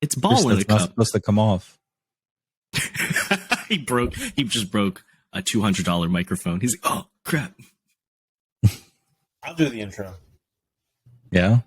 It's ball in a It's not cup. supposed to come off. He just broke a $200 microphone. He's like, oh crap. I'll do the intro. Yeah.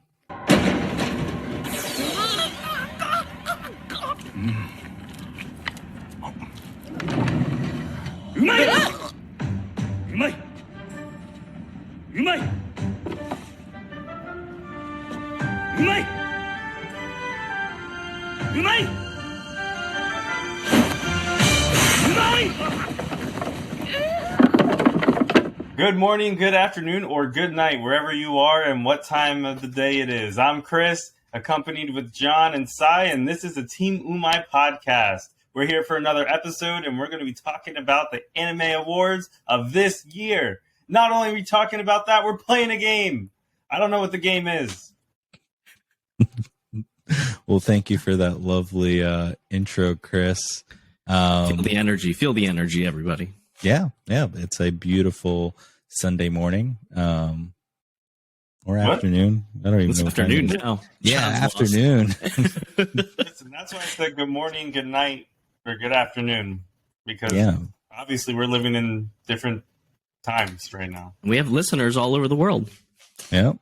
Good morning, good afternoon, or good night, wherever you are and what time of the day it is. I'm Chris, accompanied with John and Sai, and this is the Team Umai podcast. We're here for another episode, and we're going to be talking about the anime awards of this year. Not only are we talking about that, we're playing a game. I don't know what the game is. Well, thank you for that lovely intro, Chris. Feel the energy. Feel the energy, everybody. Yeah. It's a beautiful Sunday morning or afternoon. I don't even It's know. afternoon now. Yeah, John's afternoon. Listen, that's why I said good morning, good night, or good afternoon, because obviously we're living in different times right now. We have listeners all over the world. Yeah.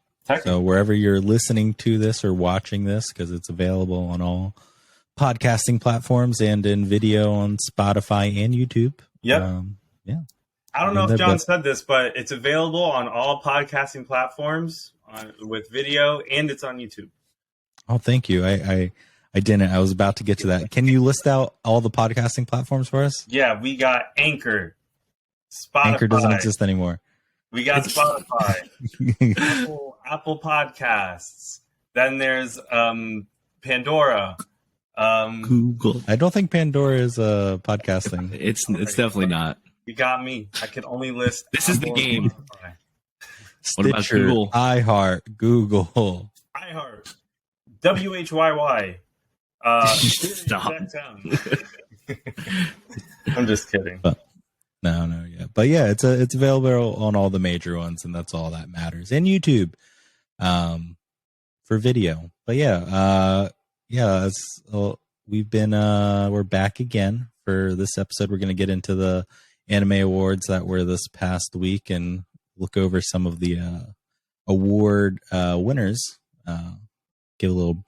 So wherever you're listening to this or watching this, because it's available on all podcasting platforms and in video on Spotify and YouTube. Yep. Yeah. I don't know if John said this, but it's available on all podcasting platforms with video, and it's on YouTube. Oh, thank you. I didn't. I was about to get to that. Can you list out all the podcasting platforms for us? Yeah, we got Anchor, Spotify. Anchor doesn't exist anymore. We got Spotify, Apple Podcasts. Then there's Pandora. Google. I don't think Pandora is podcasting. It's definitely not. You got me. I can only list. This is the game. Stitcher, What about Google? iHeart, Google. iHeart, WHYY. Stop. I'm just kidding. No, yeah. But yeah, it's available on all the major ones, and that's all that matters. And YouTube for video. But we're back again for this episode. We're going to get into the anime awards that were this past week and look over some of the award winners. Give a little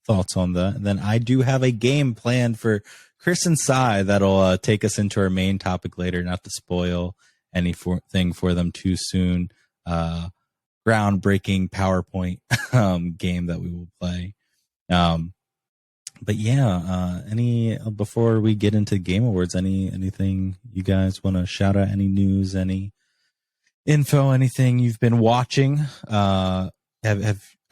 thoughts on that. And then I do have a game planned for Chris and Sai that'll take us into our main topic later, not to spoil anything for them too soon. Groundbreaking PowerPoint game that we will play. But yeah, before we get into Game Awards, anything you guys want to shout out? Any news? Any info? Anything you've been watching? I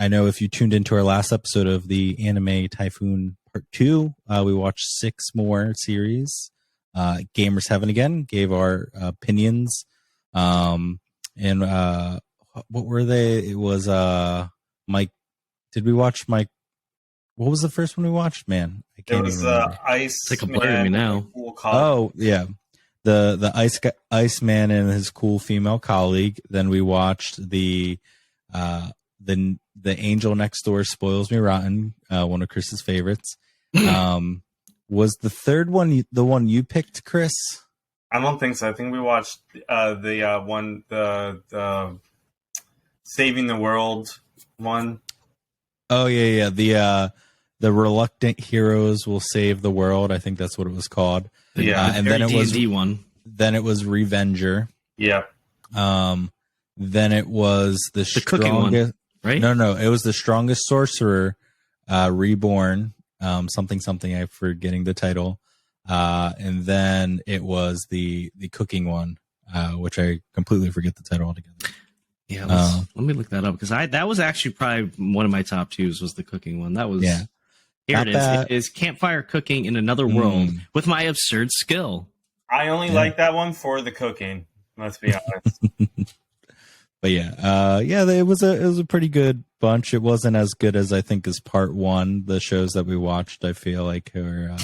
know if you tuned into our last episode of the Anime Typhoon Part 2, we watched 6 more series. Gamers Heaven again gave our opinions. And what were they? It was Mike. Did we watch Mike? What was the first one we watched? Man, I can't even remember. Ice. It's like a blur to me now. Oh yeah, the Iceman and his cool female colleague. Then we watched the Angel Next Door Spoils Me Rotten, one of Chris's favorites. Was the third one the one you picked, Chris? I don't think so. I think we watched the Saving the World one. Oh yeah. The Reluctant Heroes Will Save the World. I think that's what it was called. Yeah, and then it was D&D one. Then it was Revenger. Yeah. Then it was the cooking one, right? No. It was the Strongest Sorcerer, Reborn. Something. I'm forgetting the title. And then it was the cooking one, which I completely forget the title altogether. Yeah, let me look that up because that was actually probably one of my top 2s was the cooking one. That was Here it is. It is Campfire Cooking in Another World with my absurd skill. I only like that one for the cooking. Let's be honest. But it was a pretty good bunch. It wasn't as good as I think as Part 1. The shows that we watched, I feel like, were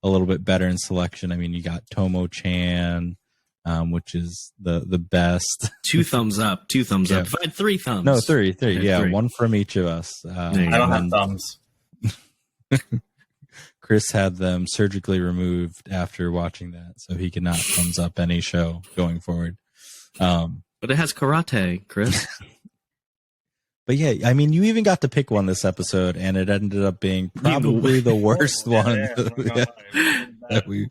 a little bit better in selection. I mean, you got Tomo-chan, which is the best. 2 thumbs up. 2 thumbs up. If I had 3 thumbs. No, three. Okay, Yeah, 3. one from each of us. I don't have thumbs. Chris had them surgically removed after watching that, so he cannot thumbs up any show going forward. But it has karate, Chris. But yeah, I mean, you even got to pick one this episode, and it ended up being probably the worst one that we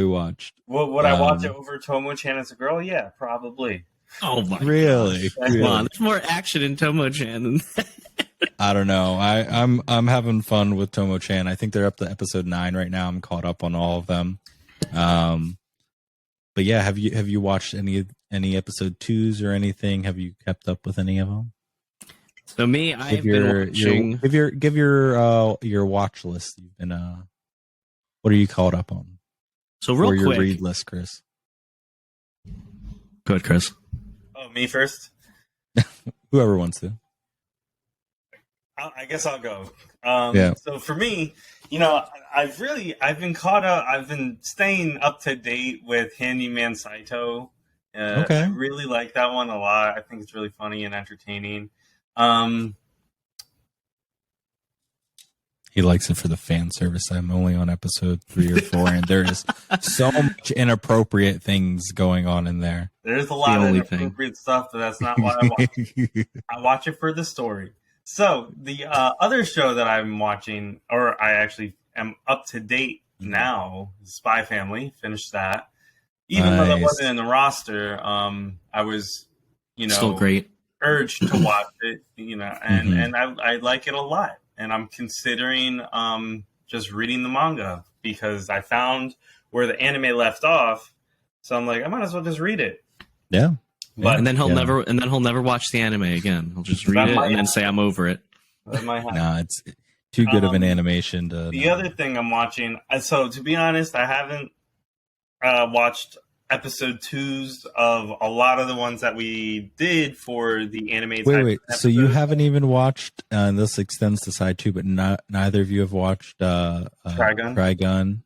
watched. Would I watch it over Tomo-chan as a girl? Yeah, probably. Oh my! Really? Come on, there's more action in Tomo-chan than that. I don't know. I'm having fun with Tomo-chan. I think they're up to episode 9 right now. I'm caught up on all of them. But yeah, have you watched any episode 2s or anything? Have you kept up with any of them? So me, I've been watching. Give your watch list. You've been what are you caught up on? So real quick, your read list, Chris. Go ahead, Chris. Oh, me first. Whoever wants to. I guess I'll go. So for me, I've been caught up. I've been staying up to date with Handyman Saito. Okay. I really like that one a lot. I think it's really funny and entertaining. He likes it for the fan service. I'm only on episode 3 or 4, and there is so much inappropriate things going on in there. There's a lot of inappropriate stuff, but that's not why I watch it. I watch it for the story. So the other show that I'm watching, or I actually am up to date now, Spy Family. Finished that. Even though that wasn't in the roster, I was, still great. Urged to watch it, and I like it a lot. And I'm considering just reading the manga because I found where the anime left off. So I'm like, I might as well just read it. Yeah. But, and then he'll never watch the anime again. He'll just read it and then say I'm over it. That might happen. No, it's too good of an animation to. The other thing I'm watching. So to be honest, I haven't watched episode 2s of a lot of the ones that we did for the anime. Wait. So you haven't even watched, and this extends to side 2, but neither of you have watched Trigun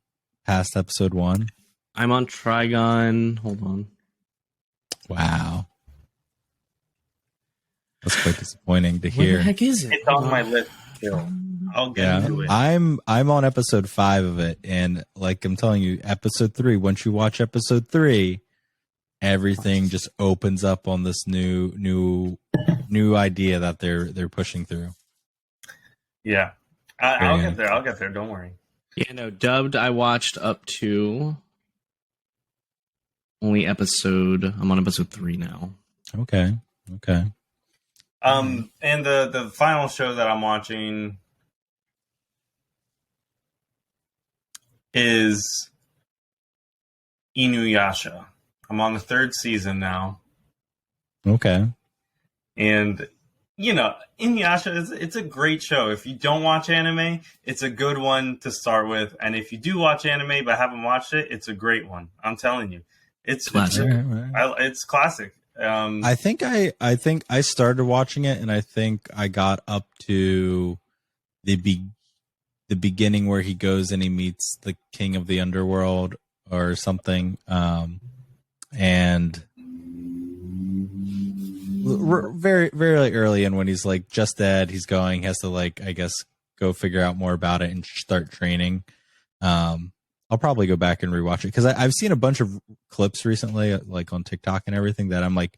past episode 1? I'm on Trigun. Hold on. Wow. That's quite disappointing to hear. What the heck is it? It's on my list still. I'll get into it. I'm on episode 5 of it, and like I'm telling you, episode 3, once you watch episode 3, everything just opens up on this new idea that they're pushing through. Yeah. I'll get there. I'll get there. Don't worry. Yeah, no, dubbed I watched up to only I'm on episode 3 now. Okay. And the final show that I'm watching is Inuyasha. I'm on the 3rd season now. Okay. And Inuyasha it's a great show. If you don't watch anime, it's a good one to start with. And if you do watch anime but haven't watched it, it's a great one. I'm telling you. It's classic. It's classic. I think I started watching it, and I think I got up to the beginning where he goes and he meets the king of the underworld or something, and very very early in when he's like just dead, he's has to I guess go figure out more about it and start training. I'll probably go back and rewatch it because I've seen a bunch of clips recently, like on TikTok and everything, that I'm like,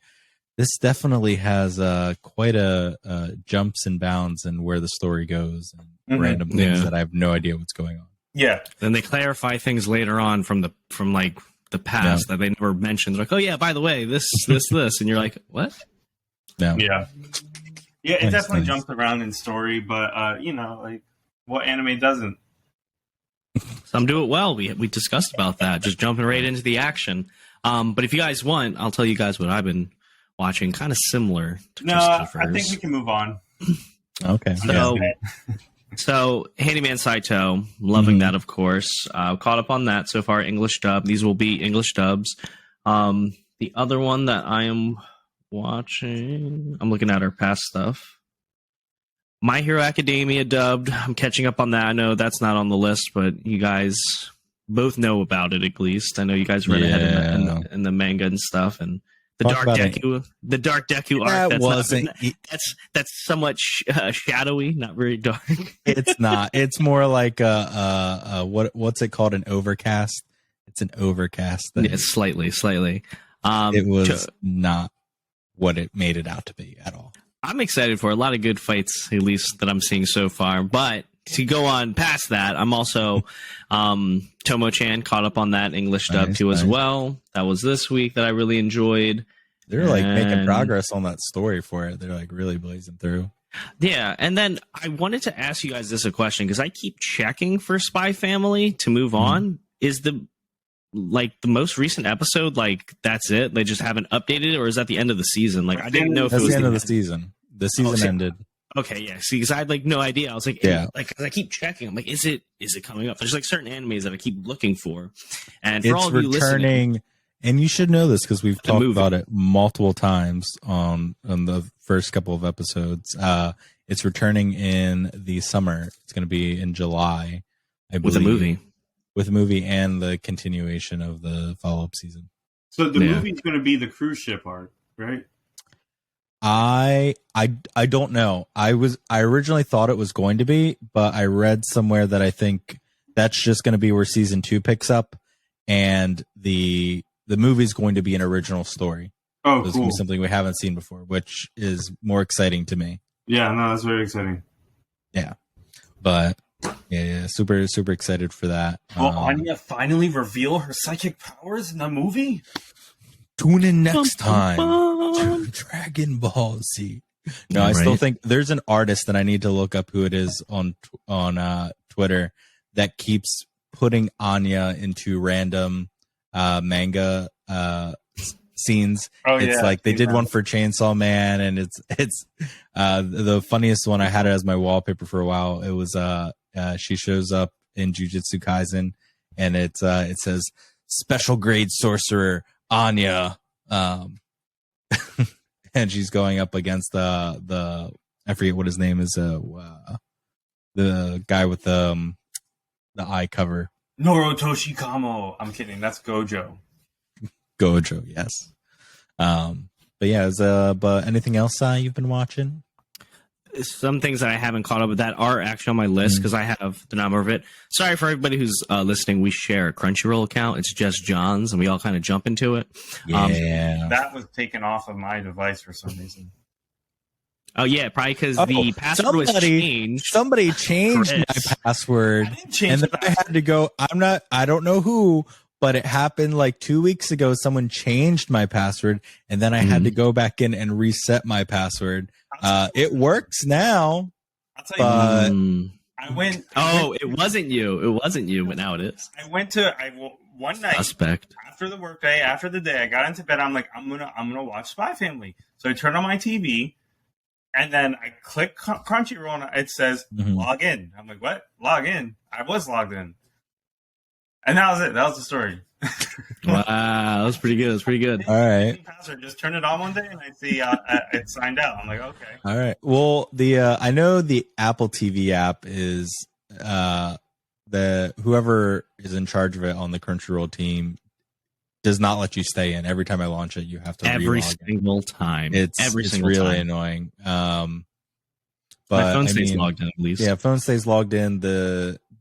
this definitely has quite a jumps and bounds in where the story goes and random things that I have no idea what's going on. Yeah. Then they clarify things later on from the past that they never mentioned. They're like, oh yeah, by the way, this, and you're like, what? No. Yeah. Yeah, it definitely jumps around in story, but what anime doesn't? Some do it well. We discussed about that, just jumping right into the action. But if you guys want, I'll tell you guys what I've been watching, kind of similar to Christopher's. I think we can move on. Okay. So Handyman Saito, loving that, of course. Caught up on that so far, English dub. These will be English dubs. The other one that I am watching, I'm looking at our past stuff. My Hero Academia dubbed. I'm catching up on that. I know that's not on the list, but you guys both know about it at least. I know you guys read ahead in the manga and stuff, and The Talk Dark about it. Deku, the Dark Deku That arc. wasn't. That's somewhat shadowy, not very dark. It's not. It's more like what's it called? An overcast. It's an overcast thing. Yeah, slightly. It was not what it made it out to be at all. I'm excited for a lot of good fights, at least that I'm seeing so far. But to go on past that, I'm also Tomo-chan caught up on that English dub too as well. That was this week that I really enjoyed. They're like making progress on that story for it. They're like really blazing through. Yeah, and then I wanted to ask you guys this a question because I keep checking for Spy Family to move on. Is the most recent episode like that's it? They just haven't updated it, or is that the end of the season? Like I didn't know if that's it was the end of the season. The season ended. Okay, yeah. See, because I had like no idea. I was like, yeah, like 'cause I keep checking. I'm like, is it coming up? There's like certain animes that I keep looking for, and for it's all of you listening, and you should know this because we've talked about it multiple times on the first couple of episodes. It's returning in the summer. It's going to be in July, I believe, with a movie and the continuation of the follow-up season. So the movie's going to be the cruise ship arc, right? I don't know. I originally thought it was going to be, but I read somewhere that I think that's just going to be where season 2 picks up, and the movie's going to be an original story. Oh, it's cool. Going to be something we haven't seen before, which is more exciting to me. Yeah, no, that's very exciting. Yeah, but yeah, super excited for that. Will Anya finally reveal her psychic powers in the movie? Tune in next time to Dragon Ball Z. No, I still think there's an artist that I need to look up who it is on Twitter that keeps putting Anya into random manga scenes. Oh, it's like they did one for Chainsaw Man, and it's the funniest one. I had it as my wallpaper for a while. It was she shows up in Jujutsu Kaisen, and it says special grade sorcerer Anya, and she's going up against the I forget what his name is, the guy with the eye cover. Norotoshi Kamo. I'm kidding. That's Gojo. Gojo, yes. But yeah, but anything else you've been watching? Some things that I haven't caught up with that are actually on my list because I have the number of it. Sorry for everybody who's listening. We share a Crunchyroll account. It's just John's, and we all kind of jump into it. Yeah, that was taken off of my device for some reason. Oh yeah, probably because the password was changed. Somebody changed my password, and then I had to go. I don't know who, but it happened like 2 weeks ago. Someone changed my password, and then I had to go back in and reset my password. It works now. I'll tell you. It wasn't you, but now it is. I went to one night after the workday, after the day. I got into bed. I'm like, I'm gonna watch Spy Family. So I turned on my TV, and then I click Crunchyroll, and it says log in. I'm like, what? Log in? I was logged in, and that was it. That was the story. Wow, that was pretty good. All right. Password. Just turn it on one day, and I see it signed out. I'm like, okay. All right. Well, I know the Apple TV app is the whoever is in charge of it on the Crunchyroll team does not let you stay in. Every time I launch it, you have to every single time. It's really annoying. But my phone stays logged in at least. Yeah, phone stays logged in.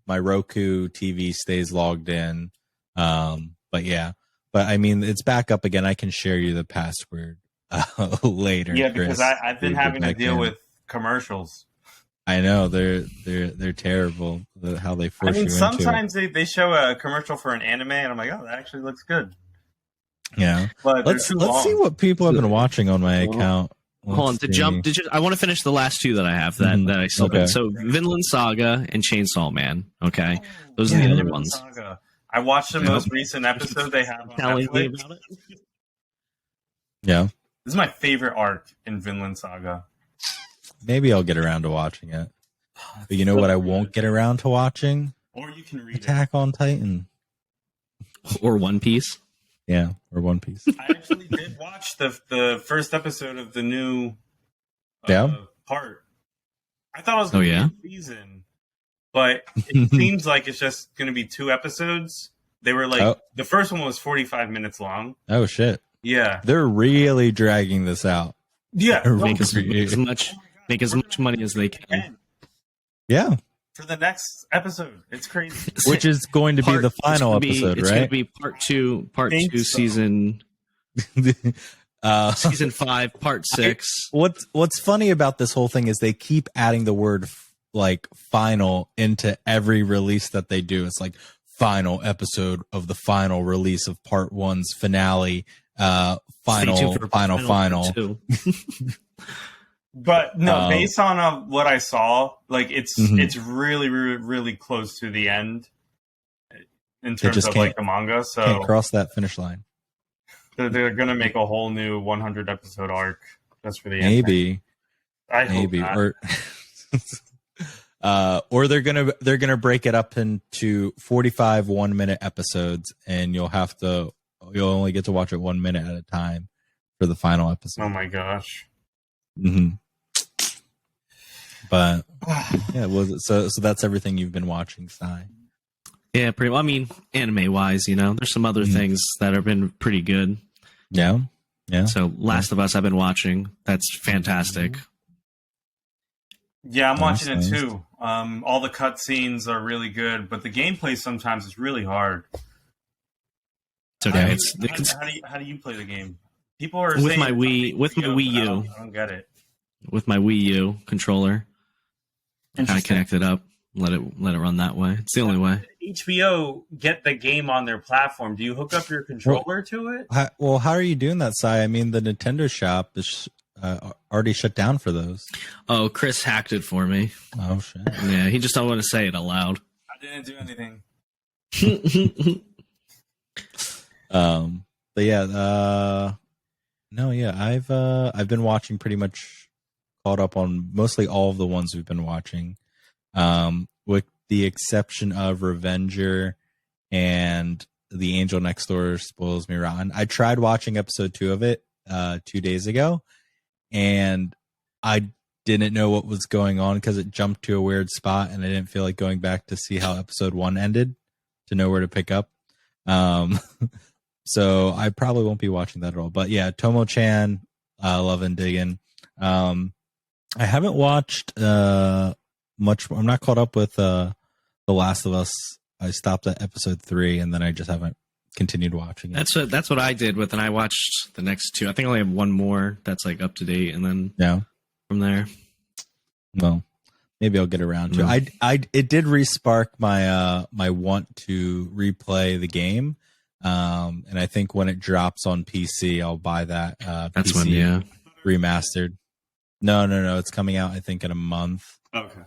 My Roku TV stays logged in. But I mean, it's back up again. I can share you the password later. Yeah, because Chris, I've been having to deal with commercials. I know they're terrible. How they force you into it. Sometimes they show a commercial for an anime, and I'm like, oh, that actually looks good. Yeah, but let's see what people have been watching on my account. Hold on, to jump. I want to finish the last two that I have that I still got. So Vinland Saga and Chainsaw Man. Okay, those are the other ones. Saga. I watched the most recent episode they have on Netflix. About it. Yeah, this is my favorite arc in Vinland Saga. Maybe I'll get around to watching it. But you know what I won't get around to watching? Or you can read Attack on Titan. Or One Piece. Yeah, or One Piece. I actually did watch the first episode of the new part. I thought it was going to be a season, but it seems like it's just going to be 2 episodes. They were like, the first one was 45 minutes long. Oh, shit. Yeah. They're really dragging this out. Yeah. They're Make as really- much money as they can. Yeah, For the next episode. It's crazy. which is going to be the final episode, It's going to right? be part two, Think so. season season 5, part 6. What's funny about this whole thing is they keep adding the word like final into every release that they do. It's like final episode of the final release of part 1's finale, Stay tuned for final. two. But no, based on what I saw, like it's really, really, really close to the end in terms just of like the manga. So Can't cross that finish line. they're gonna make a whole new 100 episode arc just for the end. Maybe, I hope not. or they're gonna break it up into 45 1-minute episodes, and you'll only get to watch it 1 minute at a time for the final episode. Oh my gosh. Mm-hmm. But yeah, so that's everything you've been watching, Sai. Yeah, pretty well. I mean, anime wise, there's some other things that have been pretty good. Yeah. So Last of Us I've been watching. That's fantastic. Yeah, I'm watching Nice. it too. All the cutscenes are really good, but the gameplay sometimes is really hard. It's okay. How do you play the game? People are With saying my Wii- with my Wii U. I don't get it. With my Wii U controller, kind of connect it up, let it run that way. It's the only way. HBO get the game on their platform. Do you hook up your controller to it? Well, how are you doing that, Sai? I mean, the Nintendo shop is already shut down for those. Oh, Chris hacked it for me. Oh shit! Yeah, he just don't want to say it aloud. I didn't do anything. But yeah, no, yeah, I've been watching pretty much caught up on mostly all of the ones we've been watching, with the exception of Revenger and The Angel Next Door Spoils Me Rotten. I tried watching episode 2 of it 2 days ago, and I didn't know what was going on because it jumped to a weird spot, and I didn't feel like going back to see how episode 1 ended to know where to pick up. So I probably won't be watching that at all. But yeah, Tomo-chan, love and digging. I haven't watched much. I'm not caught up with The Last of Us. I stopped at episode 3, and then I just haven't continued watching it. That's what I did with, and I watched the next 2. I think I only have one more that's like up to date, and then from there. Well, maybe I'll get around to it. It did re-spark my my want to replay the game. And I think when it drops on PC, I'll buy that. That's PC remastered. No. It's coming out, I think, in a month. Okay.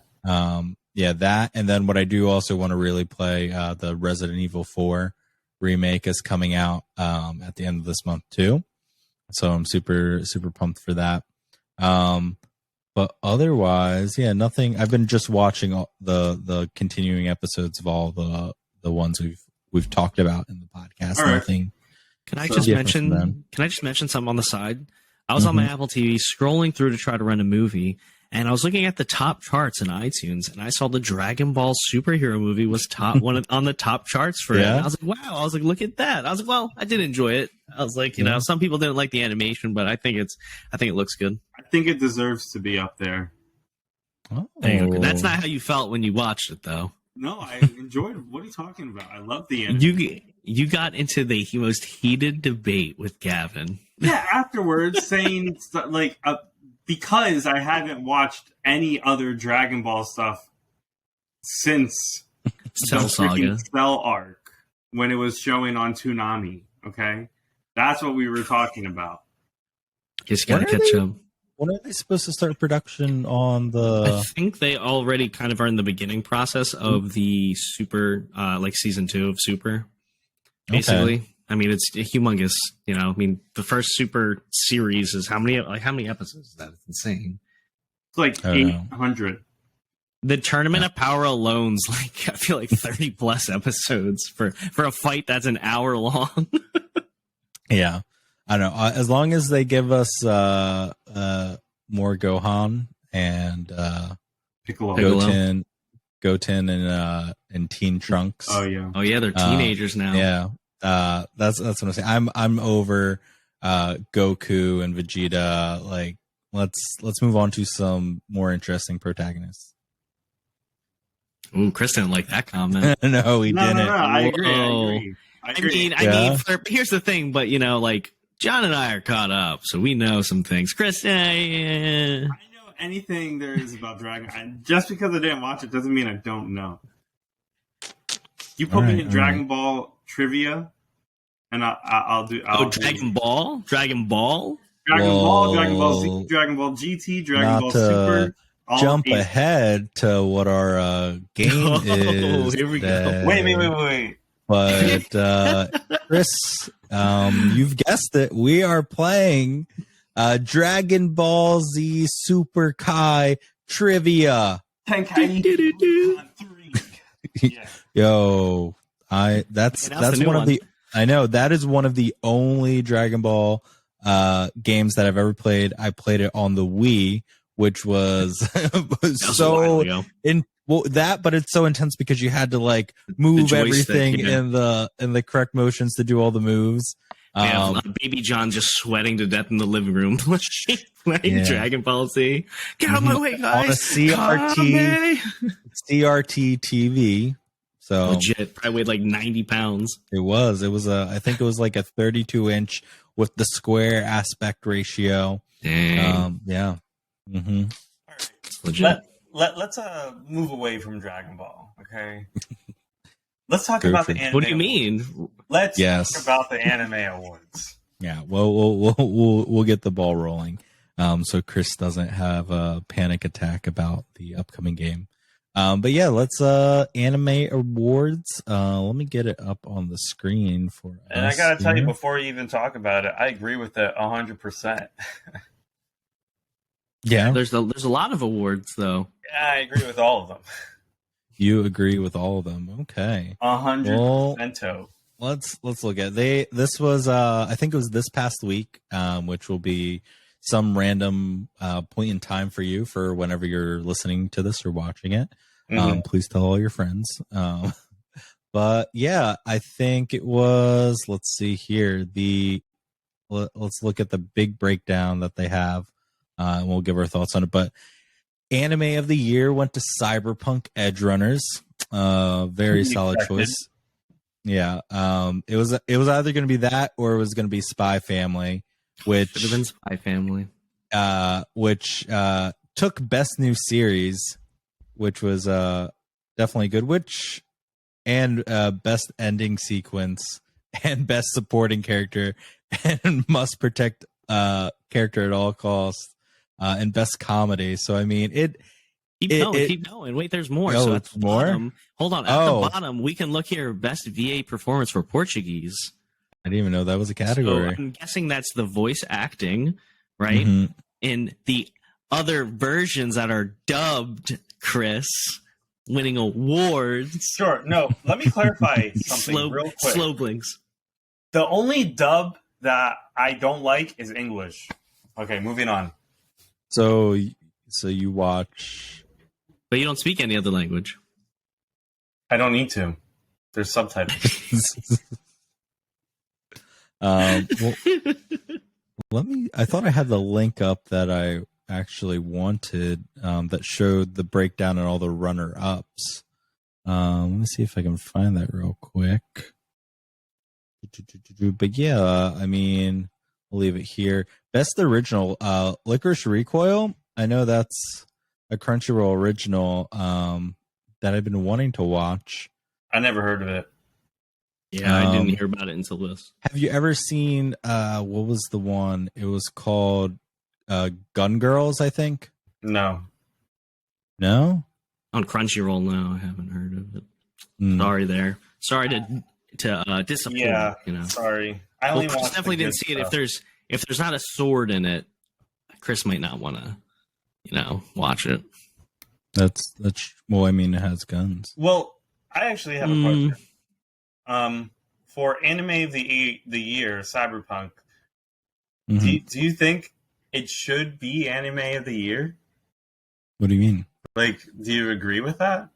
Yeah, that. And then what I do also want to really play, the Resident Evil 4 remake is coming out at the end of this month too. So I'm super, super pumped for that. But otherwise, yeah, nothing. I've been just watching all the continuing episodes of all the ones we've talked about in the podcast. All right. Nothing. Can I just mention something on the side? I was on my Apple TV scrolling through to try to rent a movie, and I was looking at the top charts in iTunes, and I saw the Dragon Ball superhero movie was on the top charts for it. And I was like, wow. I was like, look at that. I was like, well, I did enjoy it. I was like, some people didn't like the animation, but I think it looks good. I think it deserves to be up there. Oh. That's not how you felt when you watched it, though. No, I enjoyed. What are you talking about? I love the anime. You got into the most heated debate with Gavin. Yeah, afterwards saying like because I haven't watched any other Dragon Ball stuff since Cell Saga. Cell arc when it was showing on Toonami. Okay, that's what we were talking about. Just gotta catch up. When are they supposed to start production on I think they already kind of are in the beginning process of the Super, like season 2 of Super. Basically, okay. I mean, it's humongous. I mean, the first Super series is how many episodes is that? It's insane. It's like 800. The Tournament of Power alone's like, I feel like 30 plus episodes for a fight that's an hour long. Yeah. I don't know. As long as they give us more Gohan and Piccolo. Goten and Teen Trunks. Oh yeah, they're teenagers now. Yeah, that's what I'm saying. I'm over Goku and Vegeta. Like, let's move on to some more interesting protagonists. Ooh, Chris didn't like that comment. No, he didn't. No. I Whoa. agree. I mean, here's the thing, but like John and I are caught up, so we know some things. Chris, I know anything there is about Dragon. Just because I didn't watch it doesn't mean I don't know. You put me in Dragon Ball trivia, and I'll do. Dragon Ball, Dragon Ball, Dragon Ball Z, Dragon Ball GT, Dragon Ball Super. Jump ahead to what our game is. Here we today. go. Wait. But Chris, you've guessed it. We are playing Dragon Ball Z Super Kai trivia. Tenkaichi 3. Yeah. Yo, that's one of the. I know that is one of the only Dragon Ball games that I've ever played. I played it on the Wii, which was so but it's so intense because you had to like move everything in the correct motions to do all the moves. Baby John just sweating to death in the living room playing Dragon Ball Z. Get out of my way, guys! On a CRT TV. So legit, probably weighed like 90 pounds. It was I think it was like a 32-inch with the square aspect ratio. Dang. Yeah. Mm-hmm. All right. Let's move away from Dragon Ball, okay? Let's talk about the anime. What do you mean? Let's talk about the anime awards. Yeah, we'll get the ball rolling. So Chris doesn't have a panic attack about the upcoming game. But yeah, let's anime awards. Let me get it up on the screen for and us. I gotta tell you, before you even talk about it, I agree with it 100%. Yeah, there's a lot of awards though. Yeah, I agree with all of them. You agree with all of them? Okay, 100%. Let's look at this was I think it was this past week, which will be some random point in time for you for whenever you're listening to this or watching it. Please tell all your friends. But yeah, I think it was. Let's see here. Let's look at the big breakdown that they have. And we'll give our thoughts on it. But anime of the year went to Cyberpunk Edge Runners. Very solid choice. Yeah. It was either going to be that or it was going to be Spy Family, which should have been Spy Family. Which took Best New Series, which was definitely good. And Best Ending Sequence and Best Supporting Character and Must Protect Character at All Costs. And Best Comedy. So I mean, keep going. Wait, there's more. Oh, so at the more. Bottom, hold on. At the bottom, we can look here. Best VA performance for Portuguese. I didn't even know that was a category. So I'm guessing that's the voice acting, right? Mm-hmm. In the other versions that are dubbed, Chris, winning awards. Sure. No, let me clarify something real quick. Slow blinks. The only dub that I don't like is English. Okay, moving on. So you watch, but you don't speak any other language. I don't need to. There's subtitles. Well, I thought I had the link up that I actually wanted that showed the breakdown and all the runner-ups. Let me see if I can find that real quick. But yeah, I mean, we'll leave it here. Best original, Licorice Recoil. I know that's a Crunchyroll original that I've been wanting to watch. I never heard of it. Yeah, I didn't hear about it until this. Have you ever seen, what was the one? It was called Gun Girls, I think. No? On Crunchyroll, no, I haven't heard of it. Sorry there. Sorry to disappoint. Yeah, you know. Sorry. I definitely didn't see it. If there's not a sword in it, Chris might not want to, watch it. That's well, I mean, it has guns. Well, I actually have a question. For anime of the year, Cyberpunk, do you think it should be anime of the year? What do you mean? Like, do you agree with that?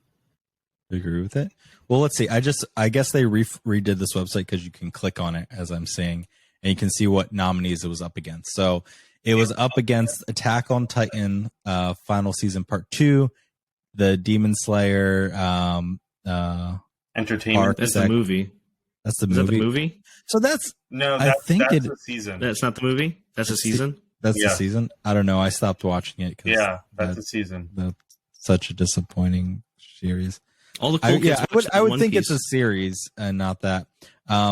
Do you agree with it? Well, let's see. I guess they redid this website because you can click on it, as I'm saying, and you can see what nominees it was up against. So it was up against Attack on Titan, final season part 2, the Demon Slayer, Entertainment. That's the movie. That's the Is that movie. the movie? So that's No, I think that's it- the season. That's not the movie. That's a season. that's Yeah. the season. I don't know. I stopped watching it because Yeah, that's the season. that's such a disappointing series. All the cool kids. I would One think Piece. it's a series and not that.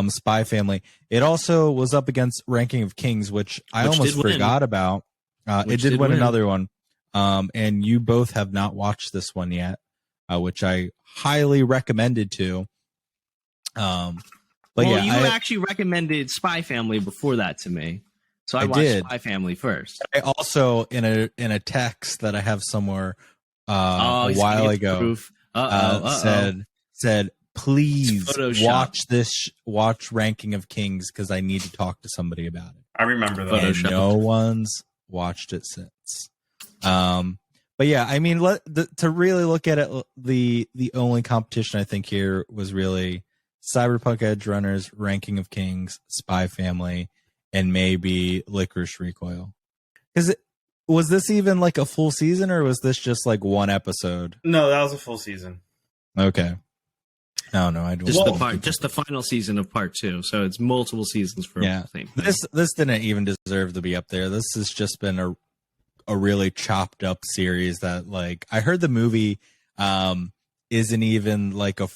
Spy Family. It also was up against Ranking of Kings, which I Which almost did win. forgot about. It Which did did win win. another one. And you both have not watched this one yet, which I highly recommended to. But well, yeah, you I actually recommended Spy Family before that to me, so I I watched did. Spy Family first. also in a text that I have somewhere a he's while getting ago proof. said please It's Photoshop. watch Ranking of Kings because I need to talk to somebody about it. I remember that. Photo- And Photoshopped. no one's watched it since. But yeah, I mean, to really look at it, the only competition I think here was really Cyberpunk Edge Runners, Ranking of Kings, Spy Family, and maybe Licorice Recoil. Was this even like a full season, or was this just like one episode? No, that was a full season. Okay. No, I don't. Just the final season of part 2. So it's multiple seasons for Yeah. the same thing. This didn't even deserve to be up there. This has just been a really chopped up series that, like, I heard the movie isn't even like a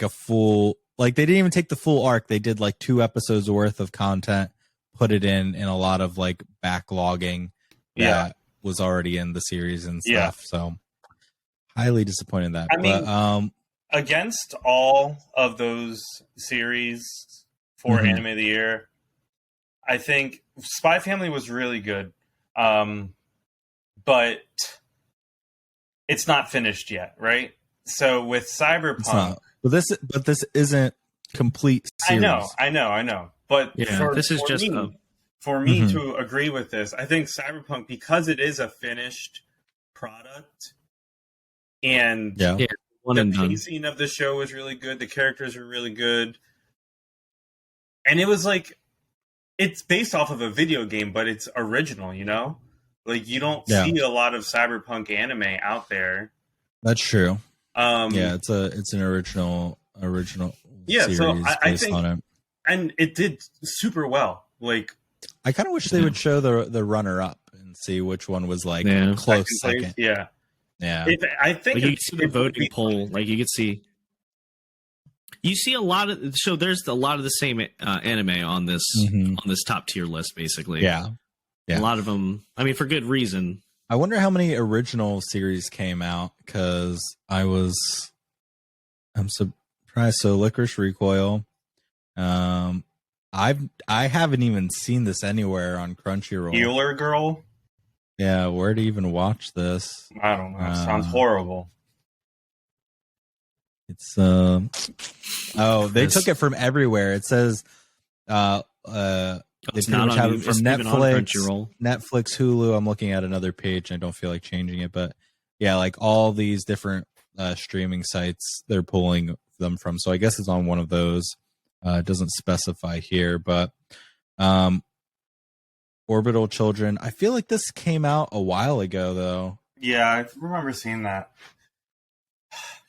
full, like, they didn't even take the full arc. They did like 2 episodes worth of content, put it in a lot of like backlogging that was already in the series and stuff. Yeah. So highly disappointed in that. I mean, but against all of those series for Mhm. Anime of the Year, I think Spy Family was really good. But it's not finished yet, right? So with it's Cyberpunk, not. But this isn't complete series. I know. But Yeah, this is just for me Mhm. to agree with this, I think Cyberpunk, because it is a finished product, and Yeah. one the and done. pacing of the show was really good, the characters were really good, and it was like, it's based off of a video game, but it's original, you know? Like, you don't see a lot of Cyberpunk anime out there. That's true. Yeah, It's an original Yeah, series so I based think- on it. and it did super well. Like, I kind of wish they would show the runner up and see which one was like Yeah. close second second. place, yeah. Yeah. I think Like you can see the it would voting be- poll. Like you could see. You see a lot of there's a lot of the same anime on this Mhm. on this top tier list, basically. Yeah. A lot of them. I mean, for good reason. I wonder how many original series came out because I'm surprised. So Licorice Recoil. I haven't even seen this anywhere on Crunchyroll. Healer Girl. Yeah, where to even watch this? I don't know. Sounds horrible. It's they took it from everywhere. It says they It's pretty not much on, have it from it's not even on Netflix, Crunchyroll. Hulu. I'm looking at another page. I don't feel like changing it, but yeah, like all these different streaming sites they're pulling them from. So I guess it's on one of those. It doesn't specify here, but Orbital Children. I feel like this came out a while ago, though. Yeah, I remember seeing that.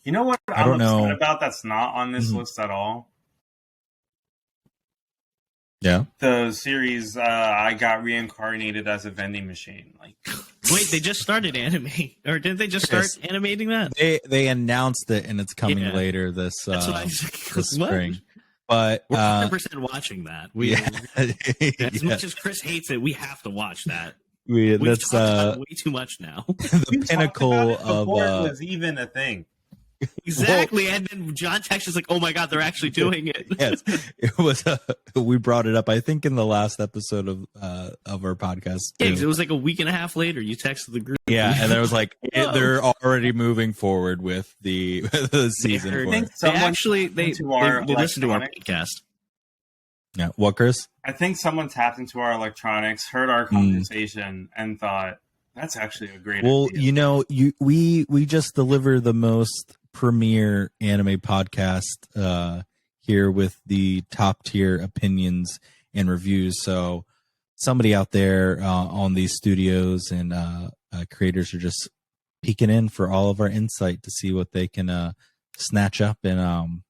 You know what I I'm don't know. upset about that's not on this Mhm. list at all? Yeah. The series I got reincarnated as a vending machine. Like, Wait, they just started anime, or didn't they just start Yes. animating that? They announced it and it's coming Yeah. later this That's what I this what? spring. But We're 100% watching that. We, yeah, as much as Chris hates it, we have to watch that. we, We've that's talked about it way too much now. the we talked pinnacle about it of before it was even a thing. Exactly, and then John Tex is like, "Oh my god, they're actually doing it." yes, it was. We brought it up, I think, in the last episode of our podcast. Yeah, too. 'cause it was like a week and a half later. You texted the group. Yeah, and there was like Whoa. they're already moving forward with the season. They For think it. They someone actually they into our listened to our electronic- podcast. Yeah, what, Chris? I think someone tapped into our electronics, heard our conversation, and thought, that's actually a great Well, idea. you know, we just deliver the most premier anime podcast here with the top tier opinions and reviews. So somebody out there on these studios and creators are just peeking in for all of our insight to see what they can snatch up and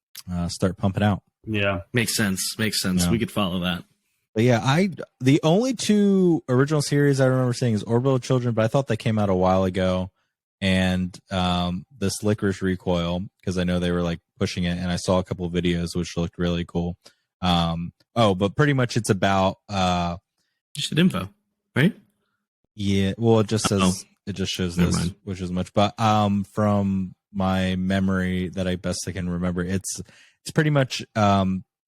start pumping out. Yeah, makes sense. Yeah. We could follow that. But yeah, the only two original series I remember seeing is Orbital Children, but I thought they came out a while ago, and this Licorice Recoil, because I know they were like pushing it, and I saw a couple of videos which looked really cool. But pretty much it's about Just the info, right? yeah. Well, it just says it just shows Never this, mind. which is much. But from my memory that I best I can remember, it's pretty much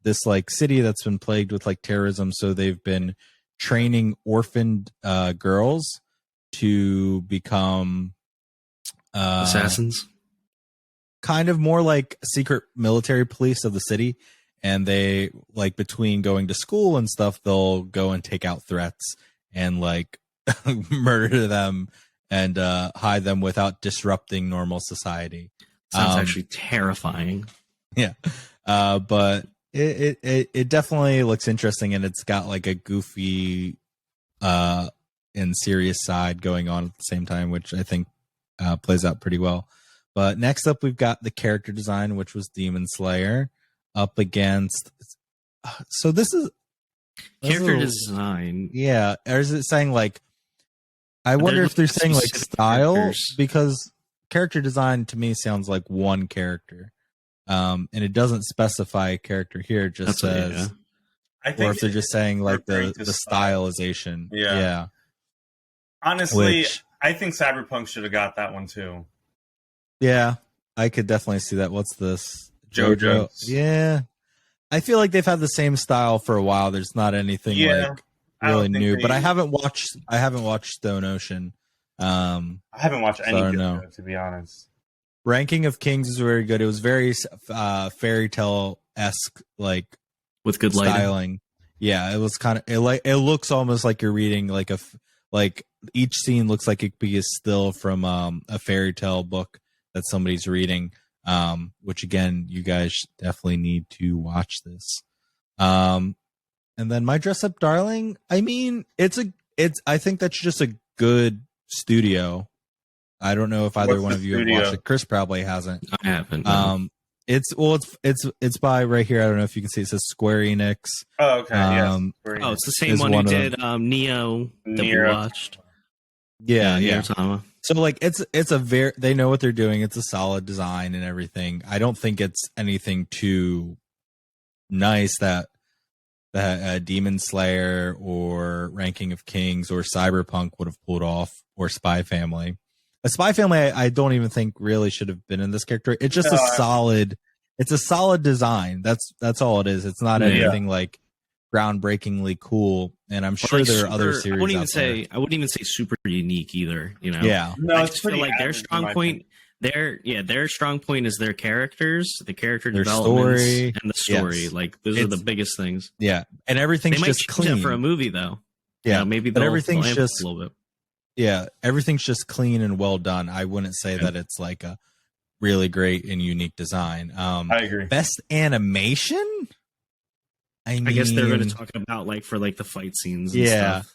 this like city that's been plagued with like terrorism. So they've been training orphaned girls to become Assassins. kind of more like secret military police of the city. And they like between going to school and stuff, they'll go and take out threats and like murder them and hide them without disrupting normal society. Sounds actually terrifying. Yeah. But it definitely looks interesting, and it's got like a goofy and serious side going on at the same time, which I think plays out pretty well. But next up, we've got the character design, which was Demon Slayer, up against. So this is Character design. Yeah, or is it saying like? I wonder if they're saying like style, because character design to me sounds like one character, and it doesn't specify a character here. It just says, I think or if they're just saying like the style. stylization. Yeah. Honestly, I think Cyberpunk should have got that one too. Yeah, I could definitely see that. What's this? JoJo's. Yeah, I feel like they've had the same style for a while. There's not anything like really new, but I haven't watched Stone Ocean. I haven't watched any JoJo, to be honest. Ranking of Kings is very good. It was very fairy tale esque, like with good styling. Yeah, it was kind of it looks almost like you're reading like like each scene looks like it could be a still from a fairy tale book that somebody's reading. Which again, you guys definitely need to watch this. And then My Dress Up Darling, I mean, I think that's just a good studio. I don't know if either one of you have watched it. Chris probably hasn't. I haven't. It's by right here. I don't know if you can see. It says Square Enix. Oh, okay. It's the same one who did Neo that we watched. Yeah. Neo. So like it's a very, they know what they're doing. It's a solid design and everything. I don't think it's anything too nice that Demon Slayer or Ranking of Kings or Cyberpunk would have pulled off, or Spy Family. A Spy Family, I don't even think really should have been in this character. It's just it's a solid design. That's all it is. It's not anything like groundbreakingly cool. And I'm sure there are other series. I wouldn't even say super unique either. You know, No, I just feel like their strong point. Their strong point is their characters, the character development, and the story. Yes. Like those are the biggest things. Yeah, and everything's just clean for a movie, though. Yeah, maybe, but everything's just a little bit. Yeah, everything's just clean and well done. I wouldn't say that it's like a really great and unique design. I agree. Best animation. I guess they're going to talk about like for like the fight scenes. And stuff.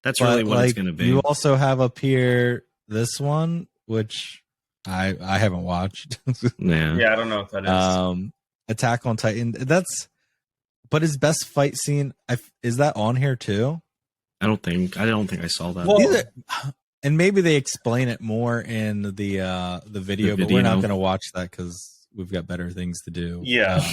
That's really what it's going to be. You also have up here this one, which I haven't watched. Yeah, I don't know what that is. Attack on Titan. But his best fight scene, is that on here too? I don't think I saw that. Well, and maybe they explain it more in the video, but we're not going to watch that because we've got better things to do. Yeah,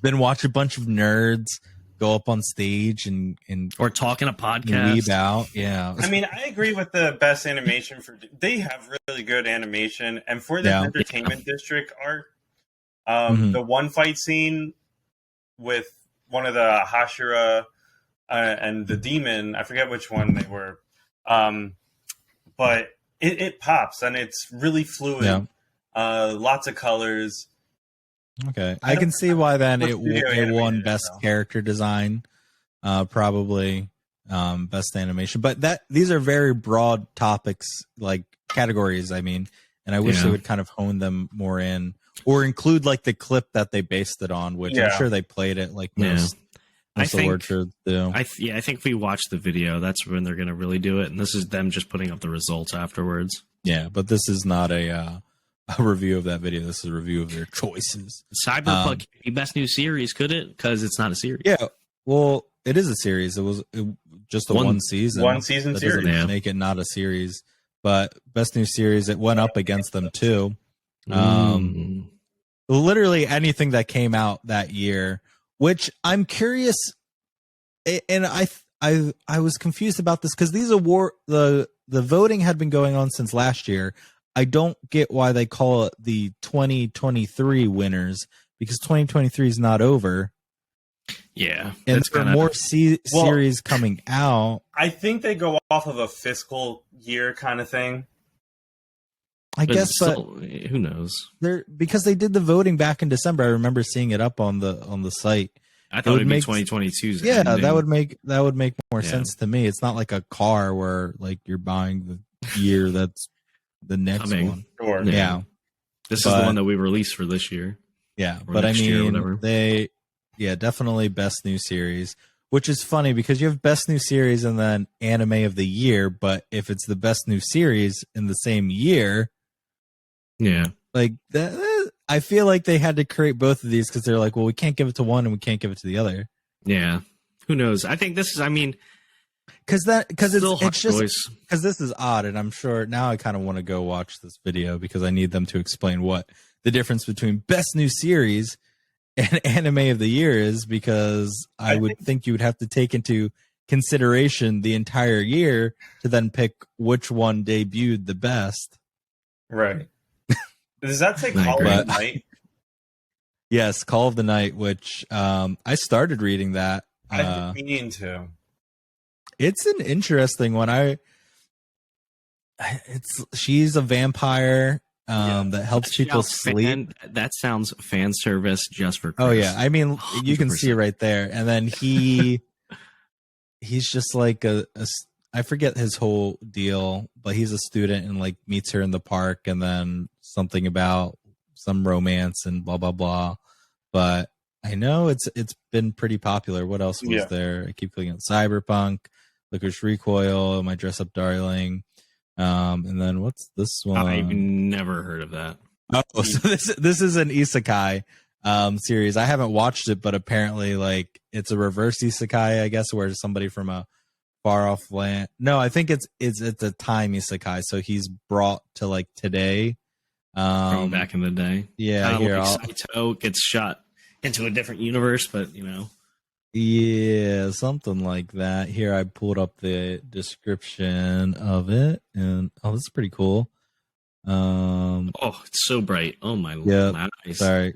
than watch a bunch of nerds go up on stage and or talk in a podcast. Weeb out. Yeah, I mean, I agree with the best animation they have really good animation, and for the entertainment district arc, the one fight scene with one of the Hashira and the demon, I forget which one they were, but it pops and it's really fluid. Yeah. Lots of colors. Okay, I can see why then it won best character design, probably best animation. But these are very broad topics, like categories. I mean, and I wish they would kind of hone them more in, or include like the clip that they based it on, which I'm sure they played it like most That's the word for do. I think if we watch the video, that's when they're going to really do it. And this is them just putting up the results afterwards. Yeah, but this is not a review of that video. This is a review of their choices. Cyberpunk could be best new series, could it? Because it's not a series. Yeah, well, it is a series. It was just a one season. One season that series. Doesn't make it not a series. But best new series, it went up against them too. Literally anything that came out that year, which I'm curious, and I was confused about this because these the voting had been going on since last year. I don't get why they call it the 2023 winners, because 2023 is not over. Yeah, and there are more series coming out. I think they go off of a fiscal year kind of thing. I guess, but who knows? Because they did the voting back in December. I remember seeing it up on the site. I thought it'd be 2022's Yeah, ending. that would make more sense to me. It's not like a car where like you're buying the year that's the next one. Sure. Yeah. This is the one that we released for this year. Yeah, but I mean, definitely best new series, which is funny because you have best new series and then anime of the year. But if it's the best new series in the same year, like that, I feel like they had to create both of these because they're like, well, we can't give it to one and we can't give it to the other. Yeah, who knows? I think this is. I mean, because it's just because this is odd, and I'm sure now I kind of want to go watch this video because I need them to explain what the difference between best new series and anime of the year is, because I would think you would have to take into consideration the entire year to then pick which one debuted the best. Right. Does that say Call of the Night? Yes, Call of the Night, which I started reading that. I've been meaning to. It's an interesting one. She's a vampire that helps people sleep. That sounds fan service just for Chris. Oh yeah, I mean 100%. You can see it right there. And then he's just like I forget his whole deal, but he's a student and like meets her in the park, and then something about some romance and blah blah blah. But I know it's been pretty popular. What else was there? I keep clicking on Cyberpunk, Licorice Recoil, My Dress Up Darling, and then what's this one? I've never heard of that. Oh, so this is an Isekai series. I haven't watched it, but apparently like it's a reverse Isekai, I guess, where somebody from a far off land. No, I think it's a time Isekai. So he's brought to like today. From back in the day. Yeah, here Saito gets shot into a different universe, but you know. Yeah, something like that. Here I pulled up the description of it, and this is pretty cool. It's so bright. Oh my eyes. Sorry.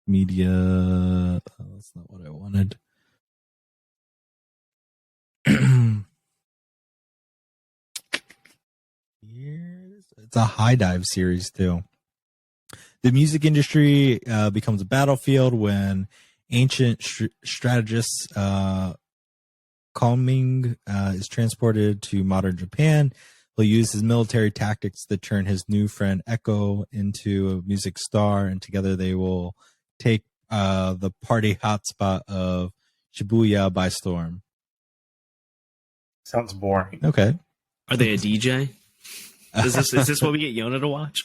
Media. That's not what I wanted. It's a high dive series too. The music industry becomes a battlefield when ancient strategist Kongming is transported to modern Japan. He'll use his military tactics to turn his new friend Echo into a music star, and together they will take the party hotspot of Shibuya by storm. Sounds boring. Okay. Are they a DJ? Is this what we get Yona to watch?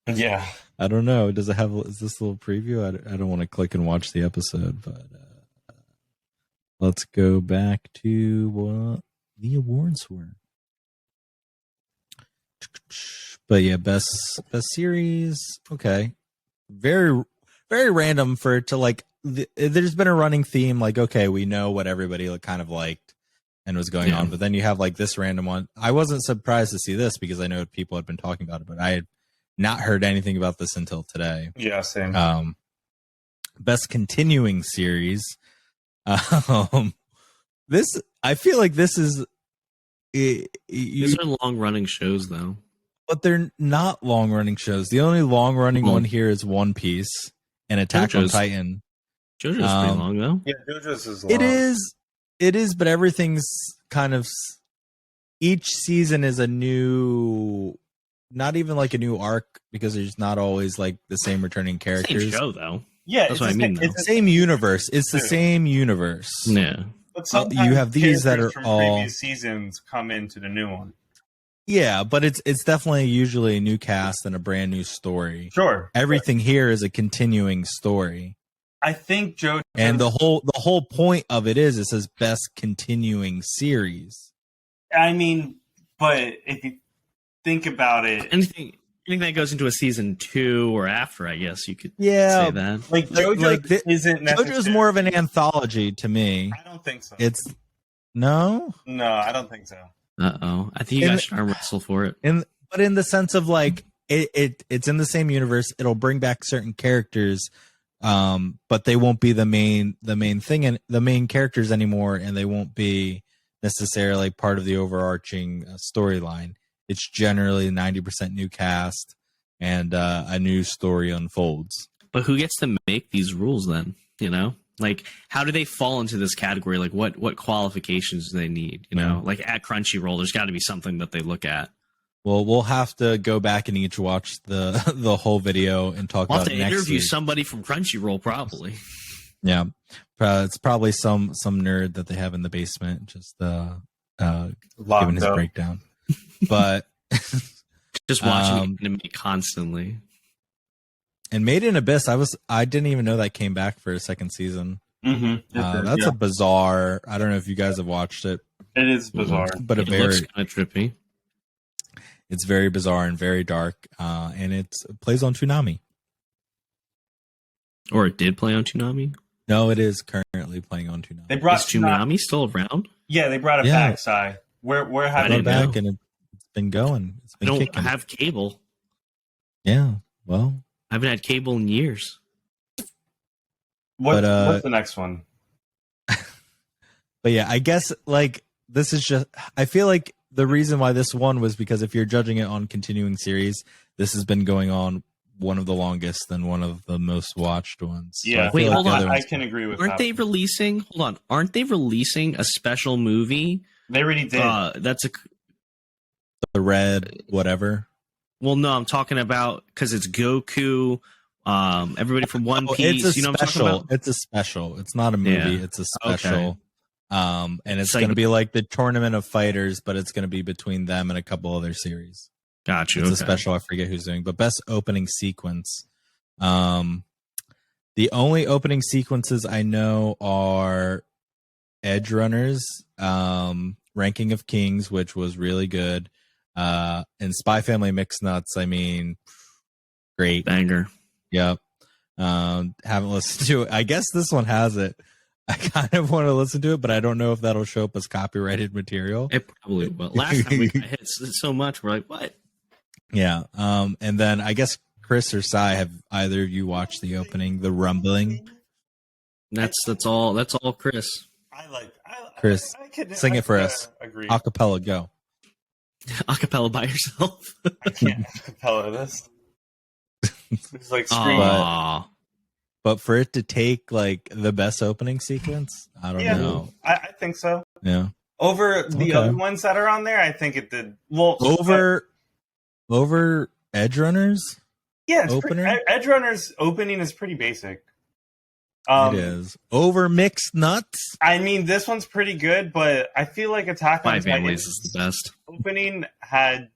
Yeah. I don't know. Is this a little preview? I don't want to click and watch the episode, but let's go back to what the awards were. But yeah, best series. Okay. Very, very random for it to like, there's been a running theme. Like, okay, we know what everybody kind of liked and was going on, but then you have like this random one. I wasn't surprised to see this because I know people had been talking about it, but I had not heard anything about this until today. Yeah, same. Best continuing series. This, I feel like this is. These are long running shows, though. But they're not long running shows. The only long running one here is One Piece and Attack on Titan. JoJo's pretty long, though. Yeah, JoJo's is long. It is, but everything's kind of. Each season is a new. Not even like a new arc, because there's not always like the same returning characters. Same show though. Yeah, That's what I mean, though. It's the Same universe. It's the Dude. same universe. Yeah. But sometimes You have these that characters are from all- previous seasons come into the new one. Yeah, but it's definitely usually a new cast and a brand new story. Sure. Everything here is a continuing story. I think Joe And the whole point of it is it says best continuing series. I mean, but if you think about it, Anything that goes into a season 2 or after, I guess you could Yeah, say that. like JoJo isn't necessarily. JoJo's more of an anthology to me. I don't think so. It's no, I don't think so. Uh-oh. I think you guys should arm wrestle for it. but in the sense of like it's in the same universe. It'll bring back certain characters, but they won't be the main thing and the main characters anymore, and they won't be necessarily part of the overarching storyline. It's generally 90% new cast, and a new story unfolds. But who gets to make these rules then? You know? Like, how do they fall into this category? Like, what qualifications do they need? You know? Like, at Crunchyroll, there's got to be something that they look at. Well, we'll have to go back and each watch the whole video and talk We'll about have it to next interview week. somebody from Crunchyroll, probably. Yeah, it's probably some nerd that they have in the basement just giving his breakdown. But Just watching anime constantly. and Made in Abyss, I didn't even know that came back for a second season. Mm-hmm. That's a bizarre. I don't know if you guys have watched it. It is bizarre, but It looks kind of trippy. It's very bizarre and very dark, and it plays on Toonami. Or it did play on Toonami. No, it is currently playing on Toonami. They brought Is Toonami still around? Yeah, they brought it Yeah. back. Sai, where I have didn't they Brought been? it back, and it's been going. It's I been don't kicking. have cable. Yeah, well, I haven't had cable in years. What's But, the next one? but yeah, I guess like this is just. I feel like the reason why this one was because if you're judging it on continuing series, this has been going on one of the longest and one of the most watched ones. So Yeah, I feel Wait, hold the on. other I ones- can agree with Aren't that. they releasing? Hold on. Aren't they releasing a special movie? They already did. That's a. the red whatever. Well, no, I'm talking about because it's Goku. Everybody from One Oh, Piece. it's a You know what I'm talking special. about? It's a special. It's not a movie. Yeah. It's a special. Okay. And it's It's like- going to be like the Tournament of Fighters, but it's going to be between them and a couple other series. Got you. It's a okay. special. I forget who's doing, but best opening sequence. The only opening sequences I know are Edge Runners, Ranking of Kings, which was really good, and Spy Family Mixed Nuts. I mean, great. Banger. Yep. Haven't listened to it. I guess this one has it. I kind of want to listen to it, but I don't know if that'll show up as copyrighted material. It probably will. Last time we got hit so much, we're like, what? Yeah. And then I guess Chris or Sai, have either of you watched the opening, The Rumbling? That's all. That's all, Chris. Chris, sing it for us. Agree. Acapella, go. Acapella by yourself. I can't acapella this. It's like screaming. Aw. But for it to take like the best opening sequence, I don't know. I think so. Yeah. Over the Okay. other ones that are on there, I think it did. Well, Over Edge Runners? yeah, opener? Edge Runner's opening is pretty basic. It is. Over Mixed Nuts? I mean, this one's pretty good, but I feel like Attack on Spy Families Titan's is the best. opening had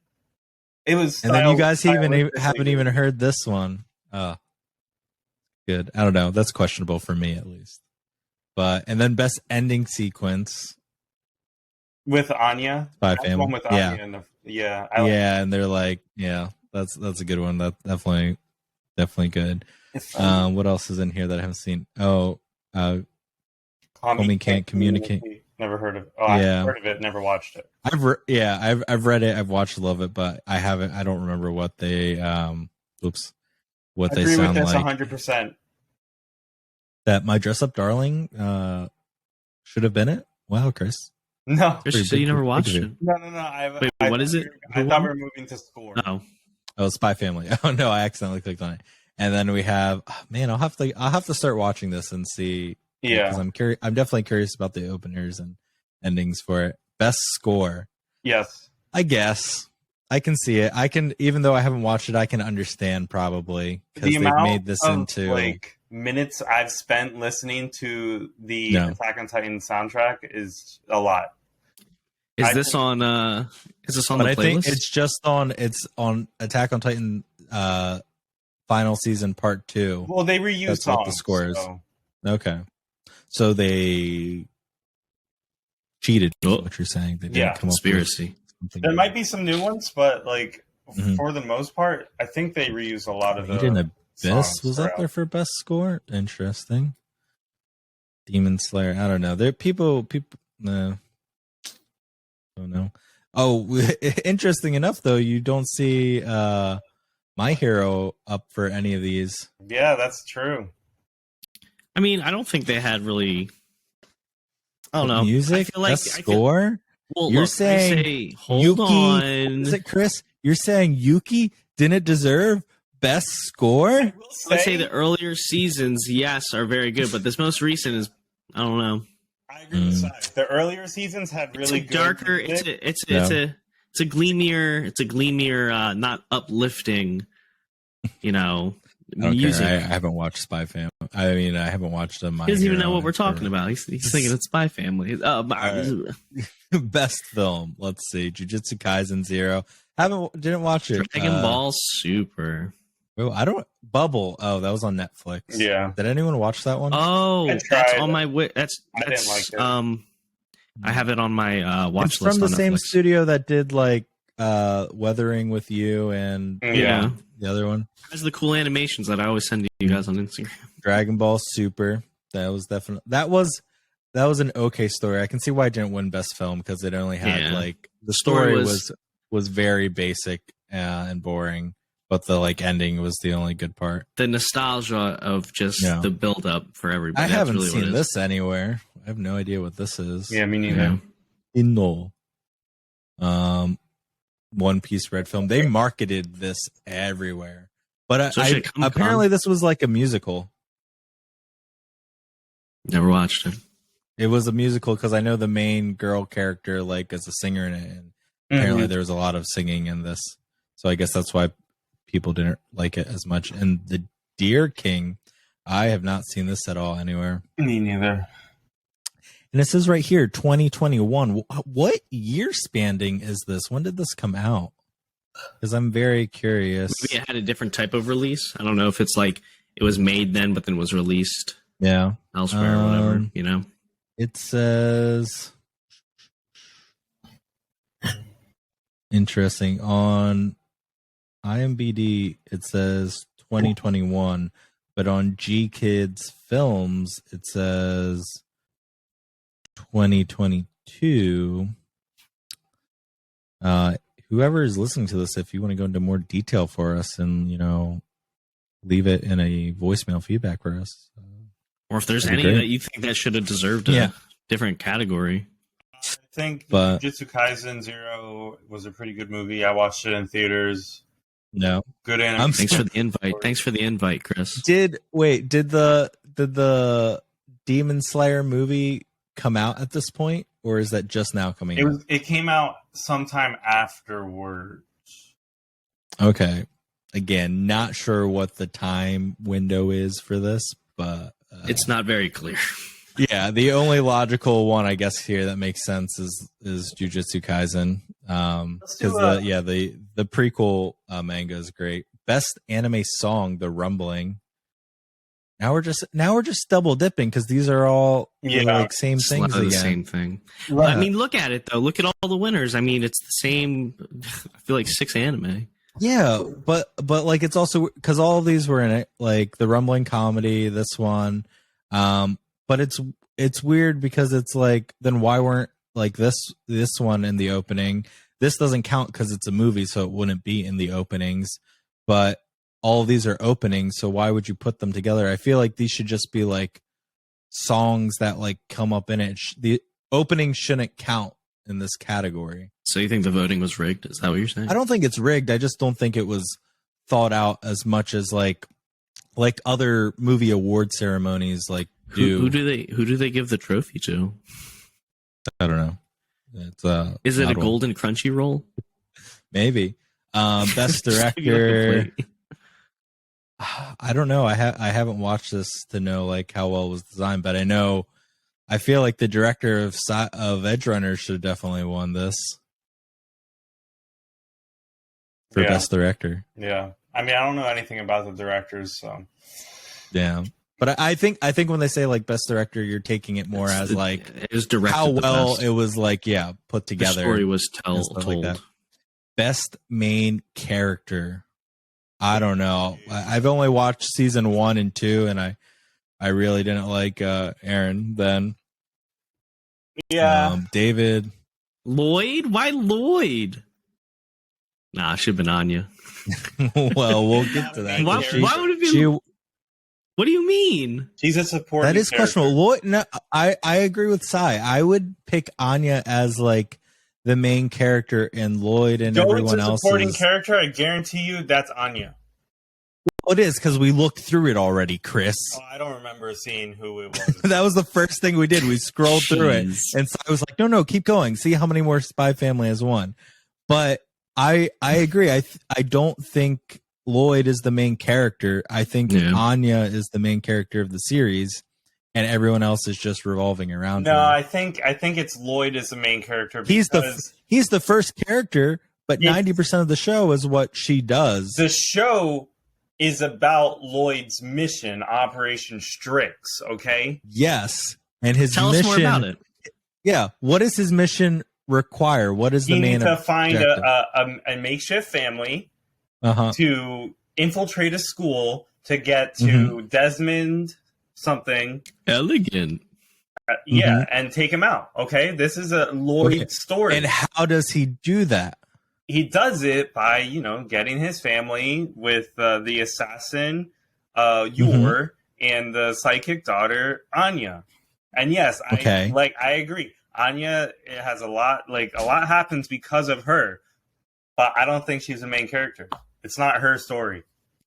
it was. And then you guys stylistically haven't good. even heard this one. Good. I don't know. That's questionable for me at least. But and then best ending sequence. with Anya. Spy That's Family. one with Yeah. Anya. I like Yeah, and they're like, yeah, that's a good one. That's definitely good. it. What else is in here that I haven't seen? Oh, Homie Can't Communicate. Never heard of. Oh, Yeah. I've heard of it. Never watched it. I've read it. I've watched a little of it, but I haven't. I don't remember what they what I they agree with sound this like. 100%. That My Dress Up Darling should have been it. Wow, Chris. No, Chris, you said you never watched it. no. Wait, what is it? I Who thought won? we were moving to score. Oh, Oh, Spy Family. Oh no, I accidentally clicked on it. And then we have man, I'll have to start watching this and see. Yeah. Because I'm curious. I'm definitely curious about the openers and endings for it. Best score. Yes. I guess I can see it. I can, even though I haven't watched it, I can understand probably because The they've amount made this of, into like minutes I've spent listening to the Attack on Titan soundtrack is a lot. Is this on the playlist? I think it's on Attack on Titan final season part 2. Well, they reuse That's songs. What the score is. So. Okay. So they cheated, is what you're saying. They didn't come conspiracy. There might be some new ones, but like for the most part, I think they reuse a lot of the Abyss was up there for best score. Interesting. Demon Slayer. I don't know. There people. No. Don't know. Oh, interesting enough though, you don't see My Hero up for any of these. Yeah, that's true. I mean, I don't think they had really. I don't know. Music, score. You're saying hold Yuki, on. Is it Chris? You're saying Yuki didn't deserve best score? I would say the earlier seasons, yes, are very good, but this most recent is, I don't know. I agree with Sai. The earlier seasons had really good darker. music. It's a gleamier, not uplifting. Music. I haven't watched Spy Family. I mean, I haven't watched them. He doesn't even know what we're talking about. He's thinking it's Spy Family. Best film. Let's see. Jujutsu Kaisen 0. Didn't watch it. Dragon Ball Super. Well, I don't. Bubble. Oh, that was on Netflix. Yeah. Did anyone watch that one? Oh, that's on my. That's. I didn't like it. I have it on my watch list. From the on same Netflix. studio that did like Weathering with You and the other one. It has the cool animations that I always send to you guys on Instagram. Dragon Ball Super. That was definitely that was an okay story. I can see why it didn't win best film because it only had like the story was very basic and boring, but the like ending was the only good part. The nostalgia of just the build up for everybody. I haven't seen this anywhere. I have no idea what this is. Yeah, me neither. No. One Piece Red Film. They marketed this everywhere, but apparently this was like a musical. Never watched it. It was a musical because I know the main girl character like is a singer in it, and apparently there was a lot of singing in this. So I guess that's why people didn't like it as much. And the Deer King, I have not seen this at all anywhere. Me neither. And it says right here, 2021. What year spanning is this? When did this come out? Because I'm very curious. Maybe it had a different type of release. I don't know if it's like it was made then, but then was released elsewhere or whatever, It says... Interesting. On IMDb, it says 2021, but on G Kids Films, it says 2022. Whoever is listening to this, if you want to go into more detail for us and, leave it in a voicemail feedback for us. Or if there's any that you think that should have deserved a different category. I think Jujutsu Kaisen 0 was a pretty good movie. I watched it in theaters. No. Good anime. Thanks for the invite. Thanks for the invite, Chris. Did the Demon Slayer movie come out at this point, or is that just now coming out? It came out sometime afterwards. Okay. Again, not sure what the time window is for this, but it's not very clear. Yeah, the only logical one, I guess, here that makes sense is Jujutsu Kaisen, because the prequel manga is great. Best anime song, The Rumbling. Now we're just double dipping because these are all like same things again. The same thing. Right. I mean, look at it though. Look at all the winners. I mean, it's the same. I feel like 6 anime. Yeah, but like it's also because all of these were in it, like the Rumbling comedy, this one. But it's weird because it's like, then why weren't like this one in the opening? This doesn't count because it's a movie, so it wouldn't be in the openings. But all of these are openings, so why would you put them together? I feel like these should just be like songs that like come up in it. The opening shouldn't count in this category. So you think the voting was rigged? Is that what you're saying? I don't think it's rigged. I just don't think it was thought out as much as like other movie award ceremonies like do. Who do they give the trophy to? I don't know. It's is it a golden crunchy roll? Maybe. Best director. I don't know. I haven't watched this to know like how well it was designed, but I feel like the director of Edge Runner should have definitely won this for best director. Yeah. I mean, I don't know anything about the directors, so. Yeah. But I think when they say like best director, you're taking it more as like it was directed how well best. it was like put together. The story was told. Like best main character. I don't know. I've only watched season 1 and 2, and I really didn't like Aaron then. Yeah. David. Lloyd? Why Lloyd? Nah, it should have been Anya. Well, we'll get to that. Why would it be? What do you mean? She's a supporting That is character. questionable. Lloyd, no, I agree with Sai. I would pick Anya as like the main character, and Lloyd and everyone else supporting is character. I guarantee you that's Anya. Well, it is because we looked through it already, Chris. Oh, I don't remember seeing who it was. That was the first thing we did. We scrolled through it, and Sai was like, "No, keep going. See how many more Spy Family has won." But I agree. I don't think Lloyd is the main character. I think Anya is the main character of the series, and everyone else is just revolving around her. No, I think it's Lloyd is the main character. He's the first character, but 90% of the show is what she does. The show is about Lloyd's mission, Operation Strix. Okay. Yes, and his Tell mission. us more about it. Yeah, what does his mission require? What is the main He needs to find objective? a makeshift family to infiltrate a school to get to Desmond something. Elegant. And take him out. Okay, this is a Lloyd story. And how does he do that? He does it by, getting his family with the assassin, Yor, and the psychic daughter, Anya. And yes, I agree. Anya has a lot happens because of her, but I don't think she's the main character. It's not her story.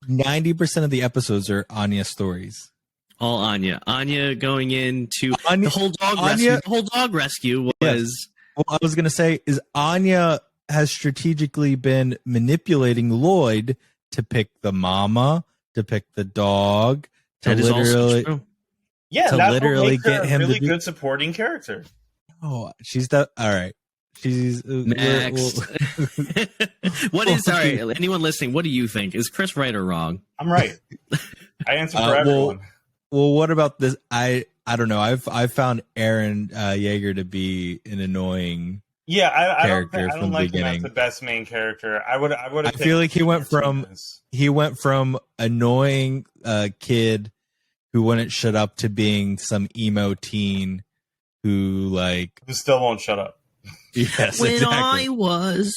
90% of the episodes are Anya stories. All Anya. Anya going into the whole dog rescue. The whole dog rescue was. Yes. Well, I was going to say is Anya has strategically been manipulating Lloyd to pick the mama, to pick the dog, to literally, that's literally what makes her get him a really to good supporting character. Oh, she's that. All right. She's next. What is sorry? Anyone listening? What do you think? Is Chris right or wrong? I'm right. I answer for everyone. Well, what about this? I don't know. I've found Aaron Yeager to be an annoying. Yeah, I character don't from the like beginning. him as the best main character. I feel like he went from annoying kid who wouldn't shut up to being some emo teen who still won't shut up. Yes, when exactly. I was.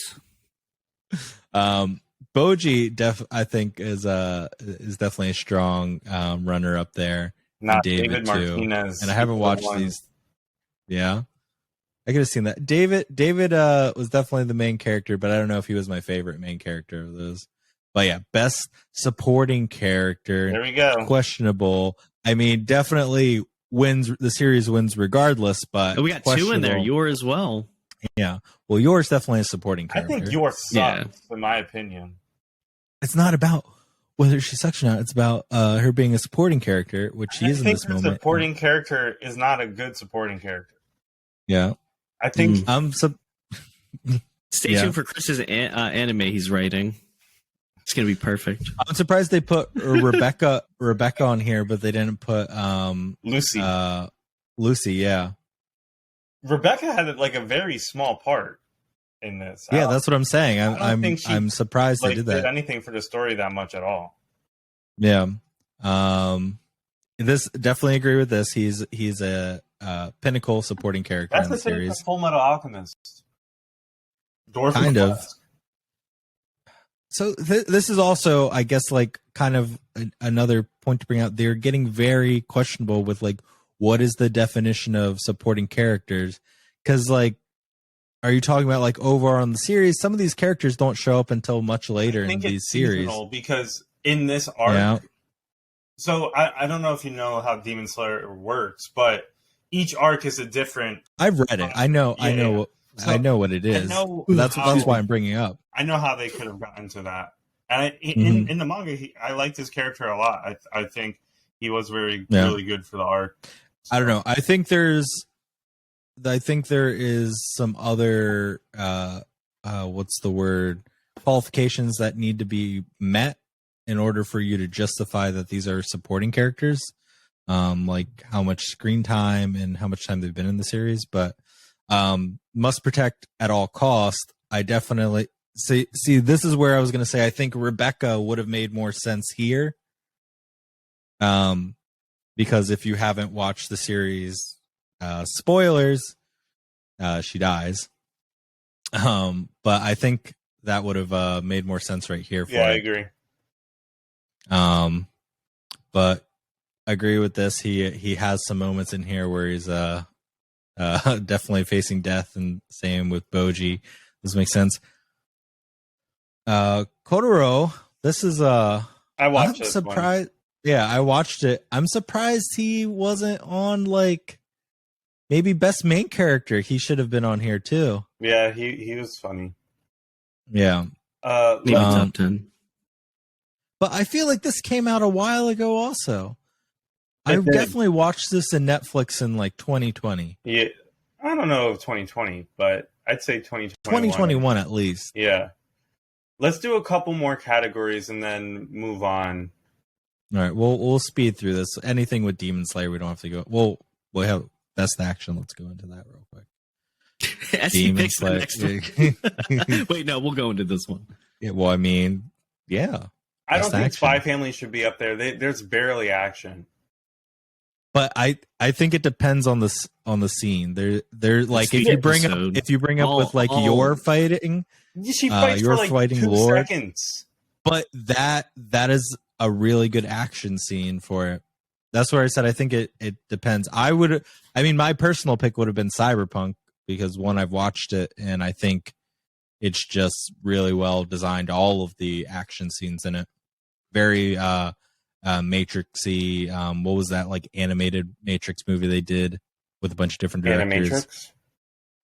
Boji I think is definitely a strong runner up there. Not David Martinez. And I haven't watched these. Yeah. I could have seen that. David was definitely the main character, but I don't know if he was my favorite main character of those. But yeah, best supporting character. There we go. Questionable. I mean, definitely the series wins regardless, but we got two in there. Yours as well. Yeah. Well, yours definitely a supporting character. I think yours sucks, in my opinion. It's not about whether she sucks or not. It's about her being a supporting character, which she is in this moment. Supporting character is not a good supporting character. Yeah. I think Stay tuned for Chris's anime he's writing. It's gonna be perfect. I'm surprised they put Rebecca on here, but they didn't put Lucy. Lucy, yeah. Rebecca had a very small part in this. Yeah, that's what I'm saying. I'm surprised they did that. Did anything for the story that much at all? Yeah. This definitely agree with this. He's a pinnacle supporting character in the series. That's Full Metal Alchemist. Kind of. So this is also, I guess, kind of another point to bring out. They're getting very questionable with what is the definition of supporting characters? Because are you talking about overall on the series? Some of these characters don't show up until much later in these series. Because in this arc, yeah. So I don't know if you know how Demon Slayer works, but each arc is a different. I've read it. I know. So, I know what it is. That's why I'm bringing it up. I know how they could have gotten to that. And in the manga, I liked his character a lot. I think he was really good for the arc. I don't know. I think there is some other what's the word, qualifications that need to be met in order for you to justify that these are supporting characters, like how much screen time and how much time they've been in the series. But must protect at all cost. I definitely see. This is where I was going to say I think Rebecca would have made more sense here. Because if you haven't watched the series, spoilers, she dies. But I think that would have made more sense right here. I agree. But I agree with this. He has some moments in here where he's definitely facing death, and same with Boji. This makes sense. Kotaro, this is I watched I'm surprised. Yeah, I watched it. I'm surprised he wasn't on, like, maybe best main character. He should have been on here too. Yeah, he was funny. Yeah. Maybe top 10. But I feel like this came out a while ago also. I definitely watched this in Netflix in like 2020. Yeah. I don't know if 2020, but I'd say 2021 at least. Yeah. Let's do a couple more categories and then move on. All right, we'll speed through this. Anything with Demon Slayer, we don't have to go. We'll have best action. Let's go into that real quick. As he picks the next one. Wait, no, we'll go into this one. Yeah, well, I mean, yeah. I don't think Spy Family should be up there. There's barely action. But I think it depends on the scene. They're like if you bring up with like your fighting, she fights for like fighting 2 Lord, seconds. But that is a really good action scene for it. That's where I said I think it depends. My personal pick would have been Cyberpunk because one, I've watched it and I think it's just really well designed. All of the action scenes in it, very Matrixy. What was that, like, animated Matrix movie they did with a bunch of different directors? Animatrix?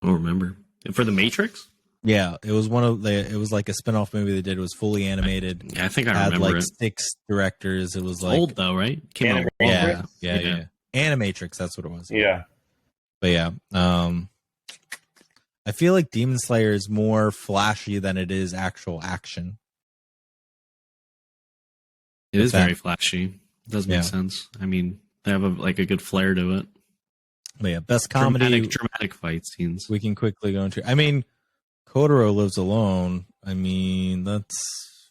I don't remember. For the Matrix? Yeah, it was it was like a spin-off movie they did. It was fully animated. Yeah, I think I remember like it. 6 directors. It was it's like old though, right? Came out. Yeah. Animatrix, that's what it was. Yeah. But yeah, I feel like Demon Slayer is more flashy than it is actual action. It is very flashy. It does make sense. I mean, they have a good flair to it. But yeah, best comedy, dramatic fight scenes. We can quickly go into. I mean, Kotaro Lives Alone. I mean, that's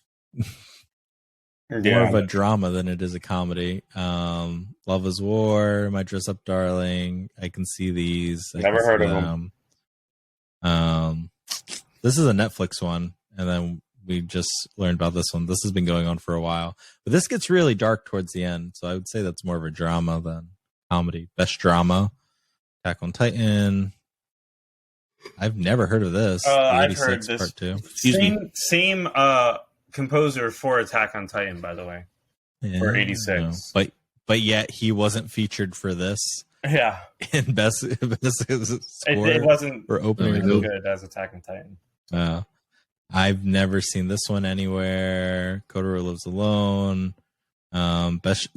more of a drama than it is a comedy. Love is War, My Dress Up Darling. I Can See These. Never heard of them. This is a Netflix one, and then we just learned about this one. This has been going on for a while, but this gets really dark towards the end. So I would say that's more of a drama than comedy. Best drama, Attack on Titan. I've never heard of this. I've heard this. Part 2. Same composer for Attack on Titan, by the way. Yeah, for 86. But yet he wasn't featured for this. Yeah. In best score. It wasn't for opening as good as Attack on Titan. I've never seen this one anywhere. Kotaro Lives Alone. Best.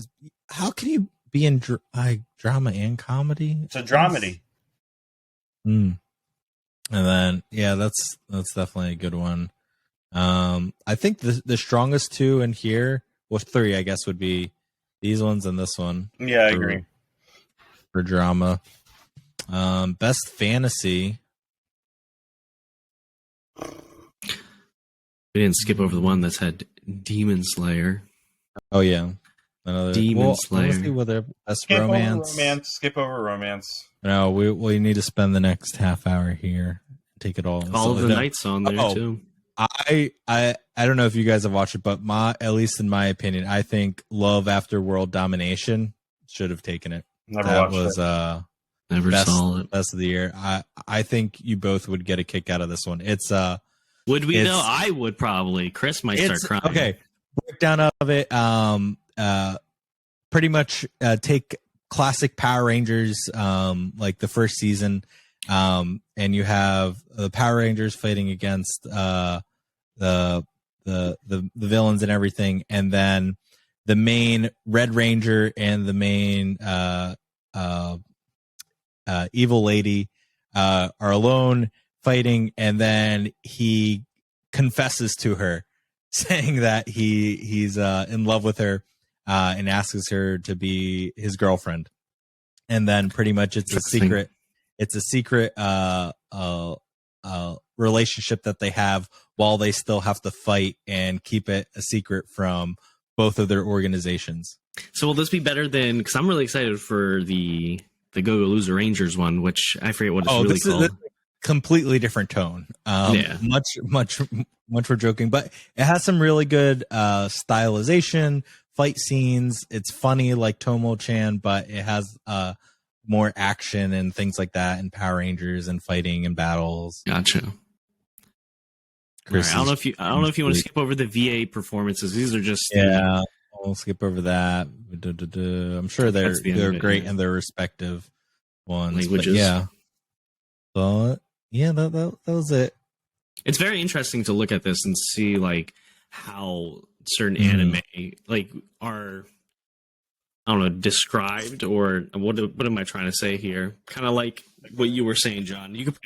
How can you be in drama and comedy? It's a dramedy. And then that's definitely a good one. I think the strongest 2 in here, well, 3 I guess, would be these ones and this one. Yeah, I agree. For drama. Best fantasy. We didn't skip over the one that's had Demon Slayer. Oh yeah, Demon Slayer. Let's see whether best romance. Skip over romance. No, we need to spend the next half hour here. Take it all. All of the nights on there too. I don't know if you guys have watched it, but at least in my opinion, I think Love After World Domination should have taken it. Never saw it. Best of the year. I think you both would get a kick out of this one. It's would we know? I would probably. Chris might start crying. Okay, breakdown of it. Pretty much take classic Power Rangers, like the first season, and you have the Power Rangers fighting against the the villains and everything, and then the main Red Ranger and the main evil lady are alone fighting, and then he confesses to her, saying that he's in love with her, and asks her to be his girlfriend. And then pretty much it's a secret relationship that they have while they still have to fight and keep it a secret from both of their organizations. So will this be better than, because I'm really excited for the Go-Go Loser Rangers one, which I forget what it's really called. This is a completely different tone. Much more joking, but it has some really good stylization, fight scenes. It's funny like Tomo-chan, but it has more action and things like that, and Power Rangers and fighting and battles. Gotcha. Right, I don't know if you want to skip over the VA performances. These are just I'll skip over that. I'm sure they're great in their respective ones. Languages. But that was it. It's very interesting to look at this and see like how certain anime like are, I don't know, described, or what am I trying to say here? Kind of like what you were saying, John. You could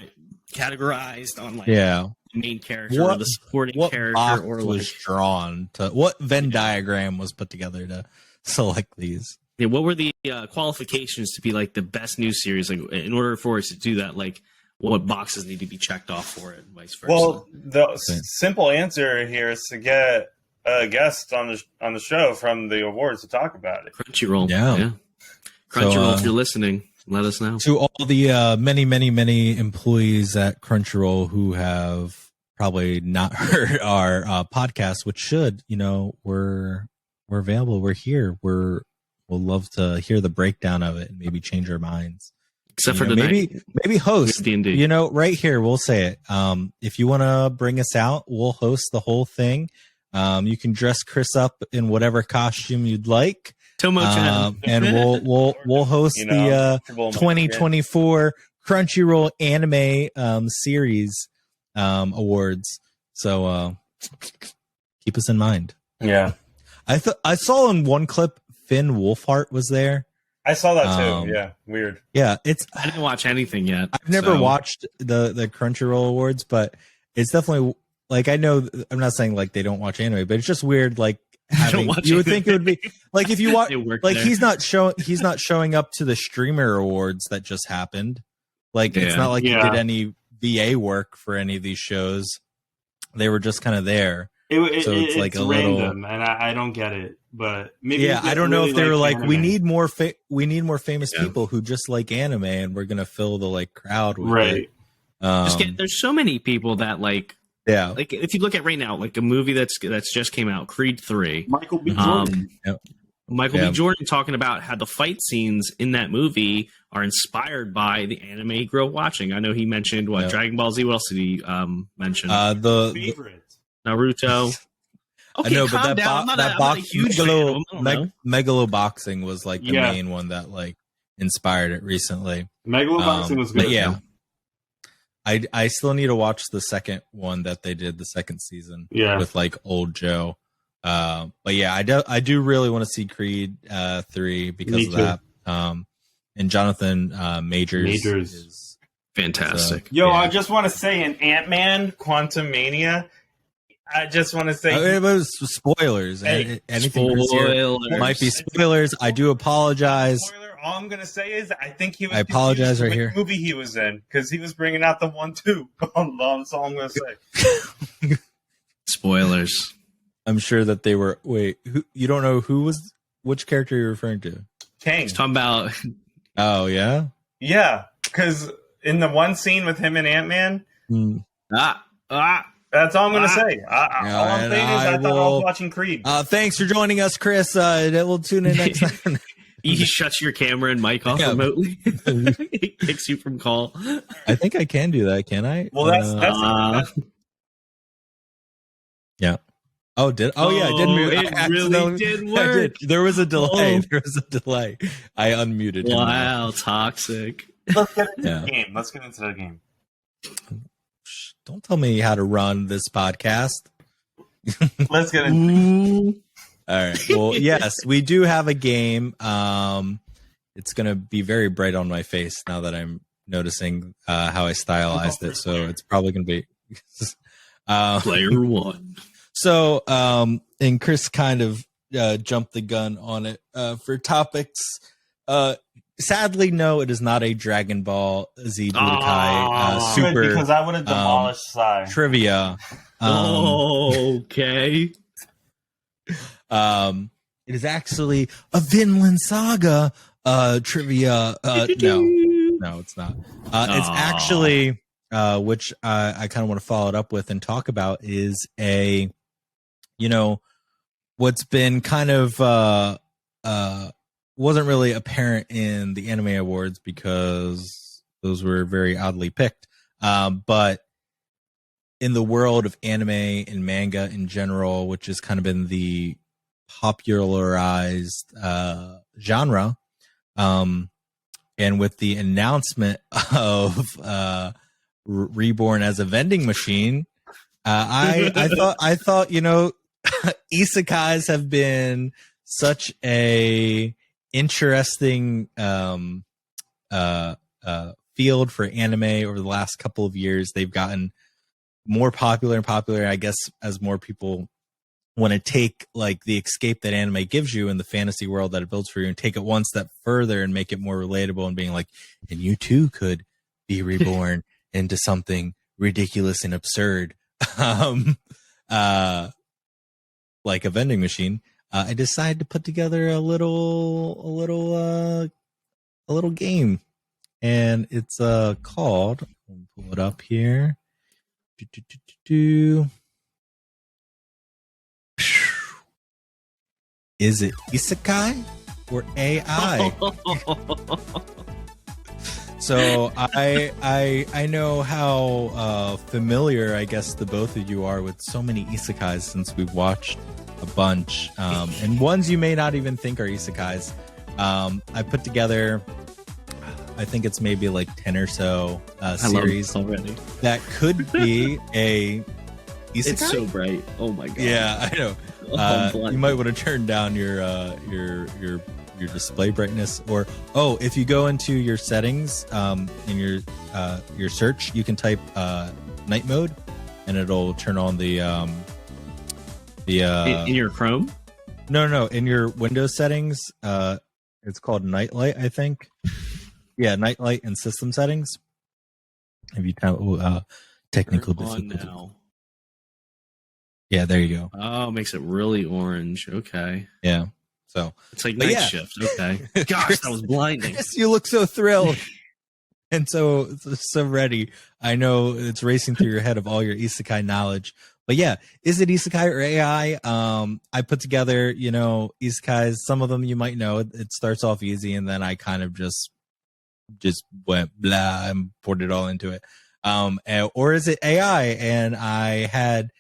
categorized on like the main character or the supporting character, box or was drawn to what Venn diagram was put together to select these. Yeah, what were the qualifications to be like the best news series? Like, in order for us to do that, like what boxes need to be checked off for it, and vice versa. Well, the simple answer here is to get a guest on the show from the awards to talk about it. Crunchyroll, yeah. Crunchyroll, if you're listening, let us know. To all the many employees at Crunchyroll who have probably not heard our podcast, which should, we're available. We're here. We'll love to hear the breakdown of it and maybe change our minds. Except for tonight. Maybe host. D&D. Right here, we'll say it. If you want to bring us out, we'll host the whole thing. You can dress Chris up in whatever costume you'd like. Tomo-chan. And we'll host the 2024 Crunchyroll Anime Series Awards. So keep us in mind. Yeah, I saw in one clip Finn Wolfhard was there. I saw that too. Yeah, weird. Yeah, I didn't watch anything yet. I've never watched the Crunchyroll Awards, but it's definitely like, I know I'm not saying like they don't watch anime, but it's just weird. Like you would think it would be like if you watch like he's not showing up to the streamer awards that just happened. Like it's not like he did any VA work for any of these shows. They were just kind of there. It's like a random, and I don't get it. But maybe I don't know if they were like, we need more famous people who just like anime, and we're gonna fill the like crowd with it. There's so many people that like. Yeah, like if you look at right now, like a movie that's just came out, Creed 3. Michael B. Jordan. Michael B. Jordan talking about how the fight scenes in that movie are inspired by the anime he grew up watching. I know he mentioned Dragon Ball Z. What else did he mention? The favorite. Naruto. Okay, I know, but Megalo Boxing was like the main one that like inspired it recently. Megalo Boxing was good. Yeah. I still need to watch the second one that they did, the second season with like old Joe. But yeah, I do really want to see Creed 3 because of that. And Jonathan Majors is fantastic. I just want to say in Ant-Man Quantumania, I just want to say it was spoilers. Anything here might be spoilers. I do apologize. All I'm gonna say is I think he was. I apologize right here. Movie he was in because he was bringing out the 1-2. That's all I'm gonna say. Spoilers. I'm sure that they were. Wait, you don't know which character you're referring to? Kang. He's talking about. Oh yeah. Yeah, because in the one scene with him and Ant-Man. That's all I'm going to say. All I'm saying is I thought I was watching Creed. Thanks for joining us, Chris. We'll tune in next time. He shuts your camera and mic off remotely. He kicks you from call. I think I can do that, can I? Well, that's yeah. I did mute. It really did work. I did. There was a delay. I unmuted him. Wow, toxic. Let's get into the game. Don't tell me how to run this podcast. Let's get into it. All right. Well, yes, we do have a game. It's going to be very bright on my face now that I'm noticing how I stylized it. So it's probably going to be Player one. So, and Chris kind of jumped the gun on it for topics. Sadly, no, it is not a Dragon Ball Z Budokai Super because I would have demolished Sai. trivia. Okay. It is actually a Vinland Saga trivia. No, it's not. It's actually, which I kind of want to follow it up with and talk about, is a, what's been kind of wasn't really apparent in the anime awards because those were very oddly picked. But in the world of anime and manga in general, which has kind of been the popularized genre, and with the announcement of Reborn as a vending machine, I thought Isekais have been such a interesting field for anime over the last couple of years. They've gotten more popular and popular, I guess, as more people want to take like the escape that anime gives you in the fantasy world that it builds for you and take it one step further and make it more relatable and being like, and you too could be reborn into something ridiculous and absurd, like a vending machine. I decided to put together a little game, and it's called. Let me pull it up here. Is it Isekai or AI? So I know how familiar, I guess, the both of you are with so many Isekais since we've watched a bunch, and ones you may not even think are Isekais. I put together, I think it's maybe like 10 or so series already that could be a Isekai. It's so bright. Oh my god. Yeah, I know. You might want to turn down your display brightness, or if you go into your settings in your search, you can type night mode, and it'll turn on the in your Chrome. No, in your Windows settings. It's called Nightlight, I think. Yeah, Nightlight and system settings. If you type technical difficulty. Now. Yeah, there you go. Oh, it makes it really orange. Okay. Yeah. So it's like night shift. Okay. Gosh, Chris, that was blinding. Chris, you look so thrilled and so ready. I know it's racing through your head of all your Isekai knowledge. But yeah, is it Isekai or AI? I put together, Isekais. Some of them you might know. It starts off easy, and then I kind of just went blah and poured it all into it. Or is it AI? And I had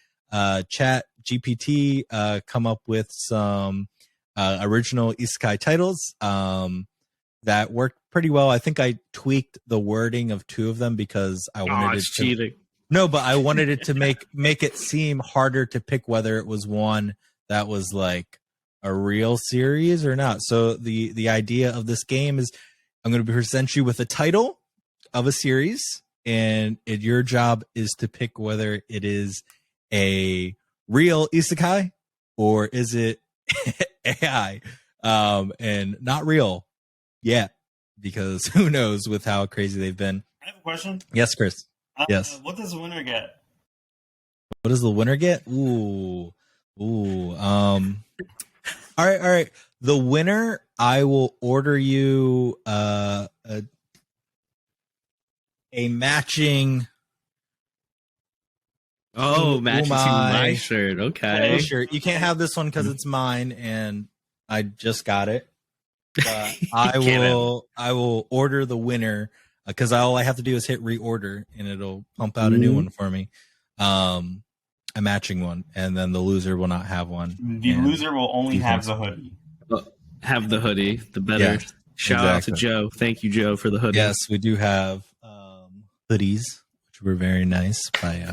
Chat GPT come up with some original Isekai titles that worked pretty well. I think I tweaked the wording of two of them because I wanted it's cheating. No, but I wanted it to make it seem harder to pick whether it was one that was like a real series or not. So the idea of this game is I'm going to present you with a title of a series, and your job is to pick whether it is a real Isekai or is it AI, and not real yet, because who knows with how crazy they've been. I have a question. Yes, Chris. Yes. What does the winner get? What does the winner get? Ooh. All right. The winner, I will order you a matching. Matching my shirt. Okay. Shirt. You can't have this one because it's mine, and I just got it. But I will order the winner. Because all I have to do is hit reorder, and it'll pump out a new one for me, a matching one, and then the loser will not have one. The loser will only have the hoodie. Have the hoodie, the better. Yeah, Shout out to Joe. Thank you, Joe, for the hoodie. Yes, we do have hoodies, which were very nice by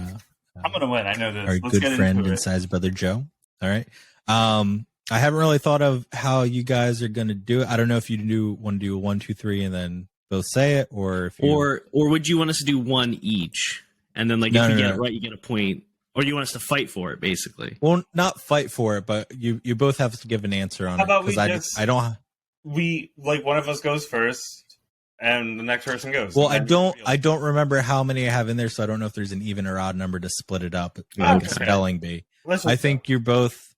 I'm gonna win. I know this. Our Let's good get friend into and it. size brother Joe. All right. I haven't really thought of how you guys are gonna do it. I don't know if you want to do 1, 2, 3, and then both say it, or if you Or would you want us to do one each, and then like No, if you no, get no. it right, you get a point, or you want us to fight for it, basically? well, not fight for it, but you both have to give an answer on How it about we because just I don't. we like one of us goes first, and the next person goes. Well, and then I don't remember how many I have in there, so I don't know if there's an even or odd number to split it up like Okay. a spelling bee. Let's I just think you're both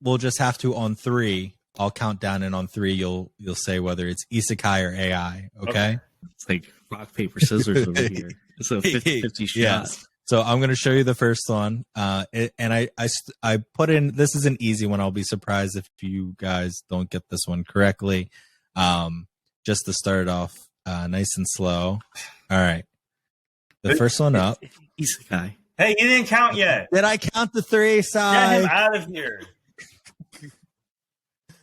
will just have to on 3. I'll count down, and on 3 you'll say whether it's Isekai or AI. Okay. It's like rock paper scissors over here. It's a 50-50 shot. Yes. So I'm going to show you the first one. And I put in, this is an easy one. I'll be surprised if you guys don't get this one correctly. Just to start it off nice and slow. All right. The first one up. Isekai. Hey, he didn't count yet. Did I count the 3, Get him Sai? out of here.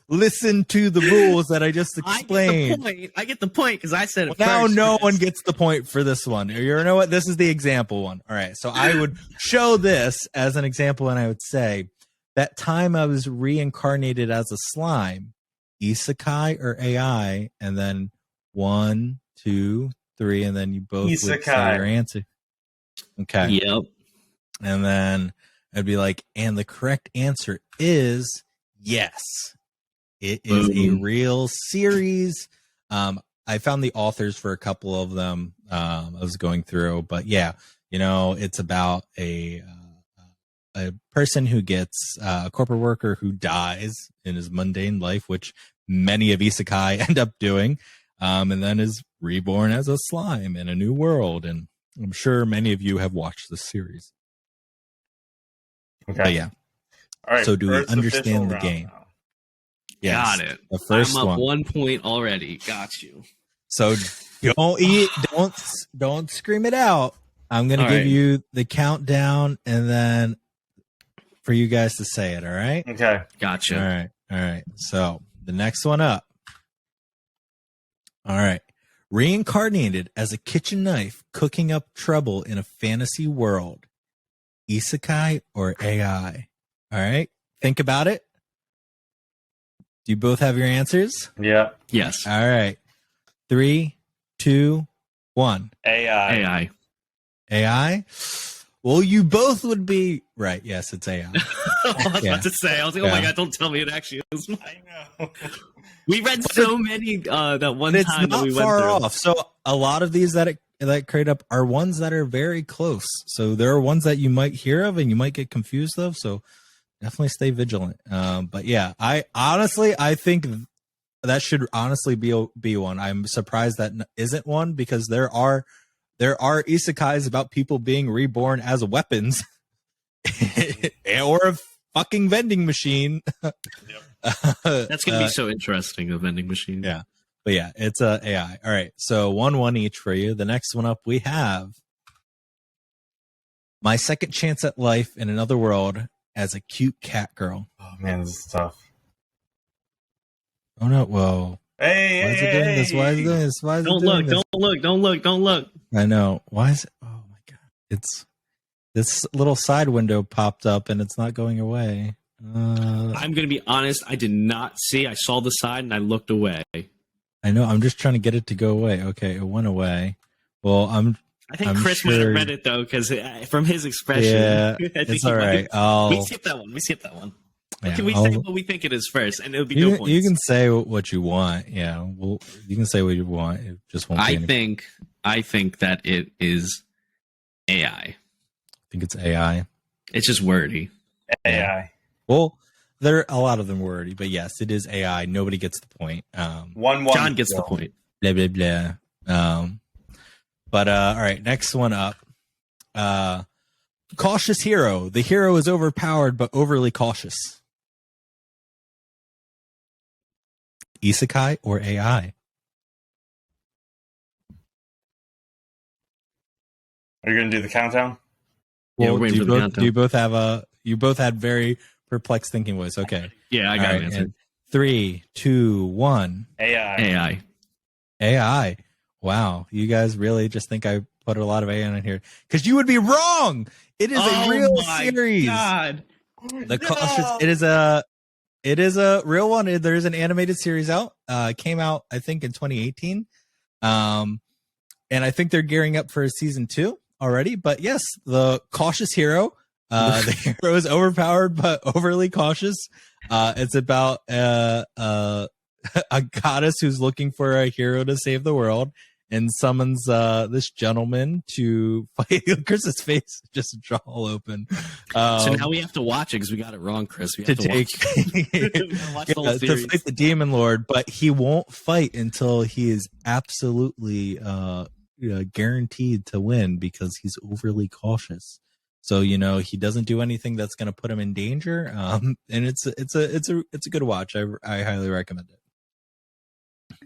Listen to the rules that I just explained. I get the point because I said it Now first, no Chris. one gets the point for this one. You know what? This is the example one. All right. So I would show this as an example, and I would say that time I was reincarnated as a slime, Isekai or AI, and then 1, 2, 3, and then you both would say Isekai. your answer. Okay. Yep. And then I'd be like, and the correct answer is yes. It is a Boom. real series. I found the authors for a couple of them. I was going through, but yeah, it's about a person who gets a corporate worker who dies in his mundane life, which many of Isekai end up doing, and then is reborn as a slime in a new world. And I'm sure many of you have watched this series. Okay. But yeah, All right. so do we first understand official the round game? now. Yes. Got it. The first I'm up one. 1 point already. Got you. So don't scream it out. I'm gonna All give right. you the countdown, and then for you guys to say it. All right. Okay. Gotcha. All right. So the next one up. All right. Reincarnated as a kitchen knife, cooking up trouble in a fantasy world. Isekai or AI? All right. Think about it. Do you both have your answers? Yeah. Yes. All right. 3, 2, 1. AI. AI. AI? Well, you both would be right. Yes, it's AI. I was Yeah. about to say. I was like, oh my Yeah. god, don't tell me it actually is. I know. We read so many that one But it's time that not we went far through. off. So a lot of these that create up are ones that are very close. So there are ones that you might hear of and you might get confused of. So definitely stay vigilant. But yeah, I think that should honestly be one. I'm surprised that isn't one because there are isekais about people being reborn as weapons or a fucking vending machine. That's gonna be so interesting. A vending machine. Yeah. But yeah, it's AI. All right. So 1-1 each for you. The next one up we have My Second Chance at Life in Another World as a Cute Cat Girl. Oh man, this is tough. Oh no, whoa. Hey, Why is it doing this? Why is it doing this? Why is it Don't doing look! this? Don't look! Don't look! Don't look! I know. Why is it? Oh my god! It's this little side window popped up and it's not going away. I'm gonna be honest. I did not see. I saw the side and I looked away. I know. I'm just trying to get it to go away. Okay, it went away. Well, I think I'm Chris might have sure- read it though, because from his expression, Yeah, I think it's he all might- right. We skip that one. We skip that one. Yeah, Can we say what we think it is first, and it'll be no points. you can say what you want. Yeah, well, you can say what you want. It just won't. Be I think that it is AI. I think it's AI. It's just wordy. AI. Well, a lot of them wordy, but yes, it is AI. Nobody gets the point. 1-1. John gets the point. Blah blah blah. But all right, next one up. Cautious hero. The hero is overpowered but overly cautious. Isekai or AI? Are you gonna do the countdown? Yeah, Well, we're waiting for the countdown. do you both have you both had very perplexed thinking voice. Okay. Yeah, I All got right, an answer. and 3, 2, 1. AI. AI. AI. Wow. You guys really just think I put a lot of AI in here? Because you would be wrong. It is a real my series. God. The Cautious. It is a real one. There is an animated series out. It came out, I think, in 2018. And I think they're gearing up for season 2 already. But yes, the cautious hero. The hero is overpowered but overly cautious. It's about a goddess who's looking for a hero to save the world and summons this gentleman to fight. Chris's face just draw all open. So now we have to watch it because we got it wrong, Chris. We have to watch the whole series. To fight the demon lord, but he won't fight until he is absolutely guaranteed to win because he's overly cautious. So he doesn't do anything that's going to put him in danger. And it's a good watch. I highly recommend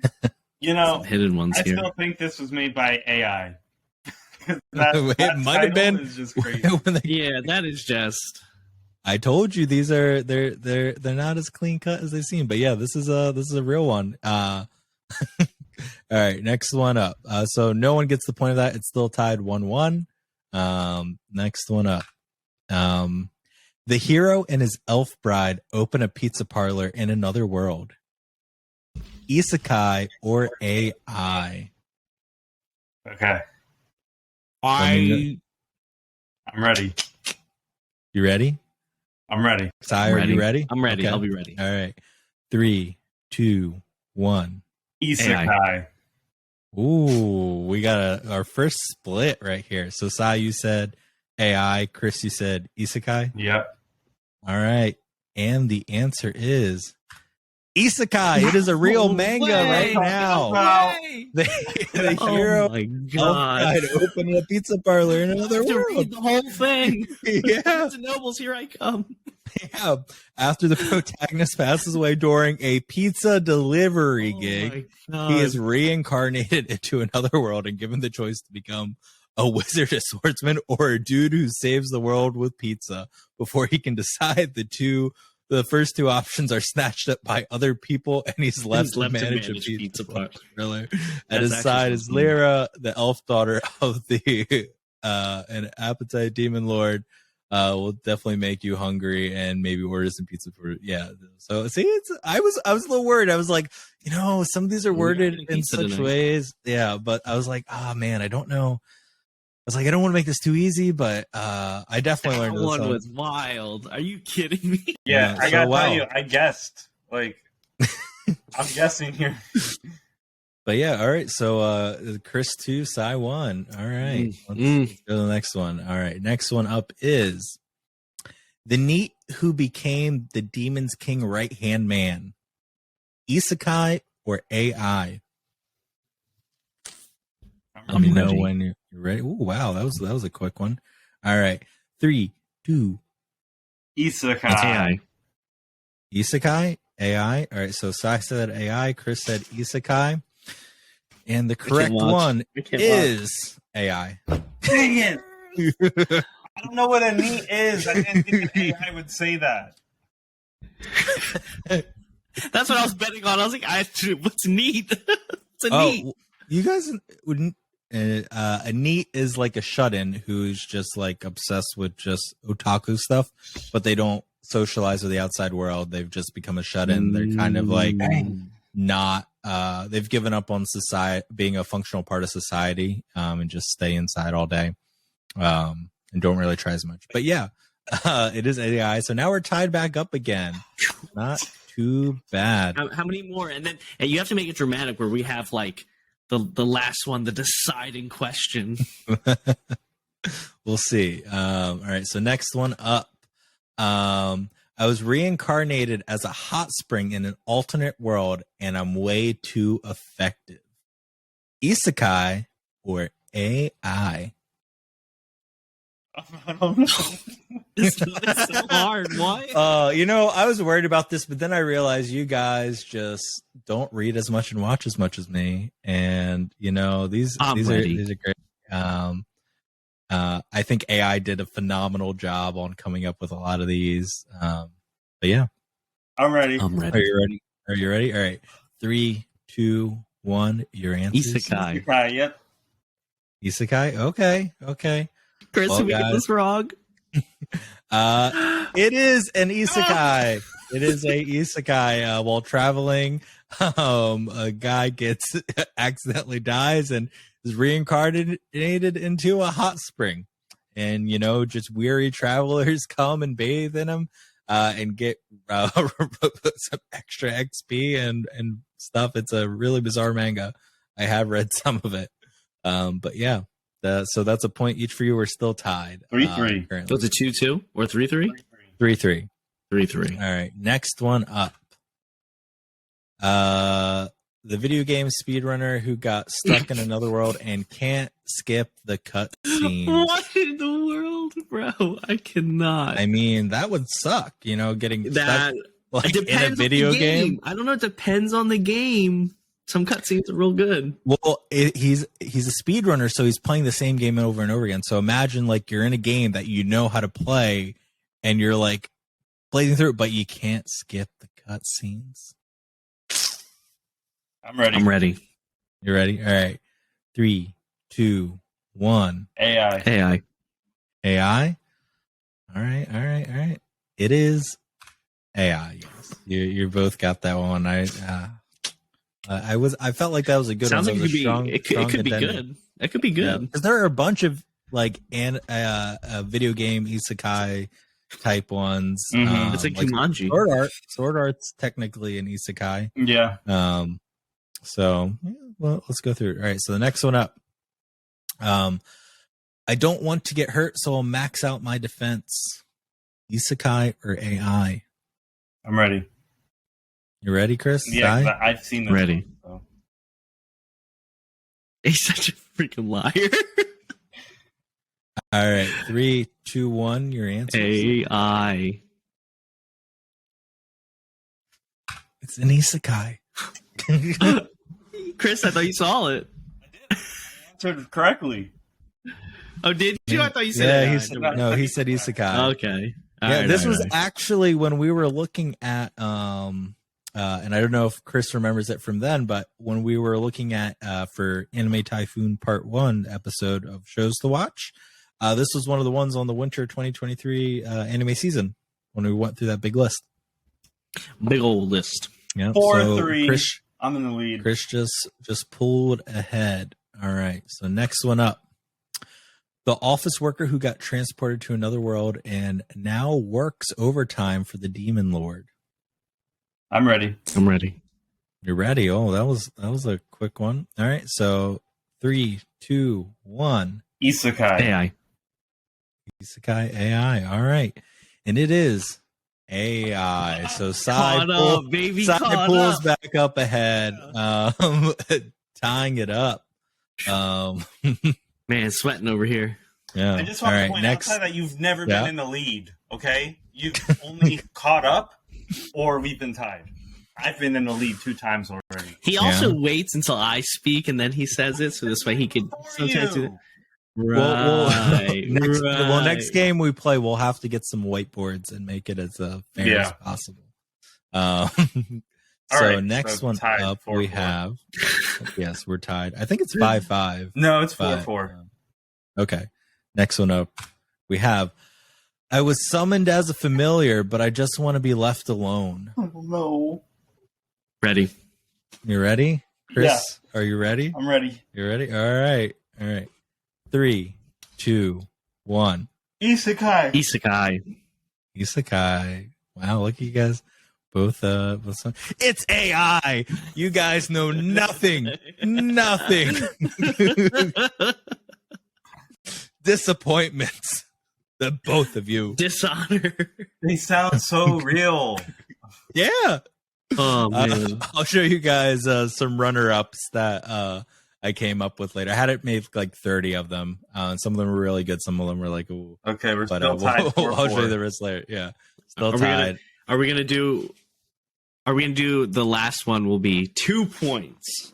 it. Some hidden ones I here. still think this was made by AI. It might have been. Is just crazy. Yeah, that is just. I told you they're not as clean cut as they seem, but yeah, this is a real one. All right, next one up. So no one gets the point of that. It's still tied 1-1. Next one up. The hero and his elf bride open a pizza parlor in another world. Isekai or AI? Okay, I. I'm ready. You ready? I'm ready. Sai, are you ready? I'm ready. Okay. I'll be ready. All right. 3, 2, 1. Isekai. Ooh, we got our first split right here. So Sai, you said AI. Chris, you said Isekai. Yep. All right. And the answer is Isekai. It is a real manga right now. The hero Oh my God. opened a pizza parlor in another I have to world. read the whole thing. Yeah. Barnes and Nobles, here I come. Yeah. After the protagonist passes away during a pizza delivery gig, he is reincarnated into another world and given the choice to become a wizard, a swordsman, or a dude who saves the world with pizza. Before he can decide, the first two options are snatched up by other people, and he's left to manage a pizza parlor. At his side is Lyra, the elf daughter of the an appetite demon lord. Will definitely make you hungry and maybe order some pizza for So see, I was a little worried. I was like, some of these are worded in such ways. Yeah, but I was like, man, I don't know. I was like, I don't want to make this too easy, but I definitely learned this one was wild. Are you kidding me? Yeah, I gotta tell you, I guessed. I'm guessing here. But yeah, all right. So Chris 2, Sai 1. All right. Let's go to the next one. All right. Next one up is the NEET who became the Demon's King right-hand man. Isekai or AI? Let me know when you're ready. Oh, wow. That was a quick one. All right. 3, 2. Isekai. That's AI. Isekai? AI? All right. So Sai said AI. Chris said Isekai. And the correct one is AI. Dang it! I don't know what a NEET is. I didn't think an AI would say that. That's what I was betting on. I was like, what's neat? It's a NEET. You guys wouldn't. A NEET is like a shut-in who's just like obsessed with just otaku stuff, but they don't socialize with the outside world. They've just become a shut-in. They're kind of like not. They've given up on society, being a functional part of society, and just stay inside all day, and don't really try as much. But yeah, it is AI. So now we're tied back up again. Not too bad. How many more? And then you have to make it dramatic where we have like the last one, the deciding question. We'll see. All right. So next one up. I was reincarnated as a hot spring in an alternate world, and I'm way too effective. Isekai or AI? I don't know. It's so hard. Why? I was worried about this, but then I realized you guys just don't read as much and watch as much as me, and these are great. I think AI did a phenomenal job on coming up with a lot of these. But yeah, I'm ready. Are you ready? All right. 3, 2, 1. Your answer. Isekai. Yep. Isekai. Okay. Chris, did we get this wrong? It is an isekai. It is a isekai. While traveling, a guy gets accidentally dies and is reincarnated into a hot spring. And, just weary travelers come and bathe in him and get some extra XP and stuff. It's a really bizarre manga. I have read some of it. But yeah, so that's a point each for you. We're still tied. 3-3. So it's a 2-2 or 3-3? 3-3. 3-3. All right. Next one up. The video game speedrunner who got stuck in another world and can't skip the cutscenes. What in the world, bro? I cannot. I mean, that would suck, getting That stuck it in a video game. I don't know. It depends on the game. Some cutscenes are real good. Well, he's a speedrunner, so he's playing the same game over and over again. So imagine you're in a game that you know how to play, and you're blazing through it, but you can't skip the cutscenes. I'm ready. I'm ready. You ready? All right. 3, 2, 1. AI. AI. All right. It is AI. Yes, you both got that one. I felt like that was a good Sounds one. like it could be good. It could be good. Because there are a bunch of video game isekai type ones. Mm-hmm. It's like Jumanji. Sword Art's technically an isekai. Yeah. So well, let's go through it. All right. So the next one up. I don't want to get hurt, so I'll max out my defense. Isekai or AI? I'm ready. You ready, Chris? Yeah, I've seen this. Ready. One, so. He's such a freaking liar. All right. 3, 2, 1. Your answer. AI. It's an isekai. Chris, I thought you saw it. I answered correctly. Oh, did you? I thought you said Yeah, it. he said isekai. Okay. This was actually when we were looking at and I don't know if Chris remembers it from then, but when we were looking at for Anime Typhoon Part 1 episode of shows to watch, this was one of the ones on the winter 2023 anime season when we went through that big list. Big old list. Yeah, 4-3. Chris, I'm in the lead. Chris just pulled ahead. All right, so next one up. The office worker who got transported to another world and now works overtime for the Demon Lord. I'm ready. I'm ready. You're ready. Oh, that was a quick one. All right, so 3, 2, 1. Isekai. AI. Isekai AI. All right, and it is AI. So Caught up, baby. Side Caught pulls up. back up ahead, tying it up. Man, sweating over here. Yeah. I just want to point out that you've never been in the lead, okay? You've only caught up or we've been tied. I've been in the lead 2 times already. He also waits until I speak and then he says it, so this way he could sometimes do it. Right. Next game we play, we'll have to get some whiteboards and make it as fair as possible. Next one up, we have. Yes, we're tied. I think it's 5-5. No, it's 4-4. Okay. Next one up, we have. I was summoned as a familiar, but I just want to be left alone. Oh, no. Ready. You ready, Chris? Yeah. Are you ready? I'm ready. You ready? All right. 3, 2, 1. Isekai. Isekai. Wow, look at you guys. Both it's AI. You guys know nothing. Nothing. Disappointments. The both of you. Dishonor. They sound so real. Yeah. Oh man. I'll show you guys some runner-ups that I came up with later. I had it made like 30 of them. Some of them were really good. Some of them were like, ooh. Okay, we're still tied. I'll show you the rest later. Yeah. Still tied. Are we gonna do the last one will be 2 points?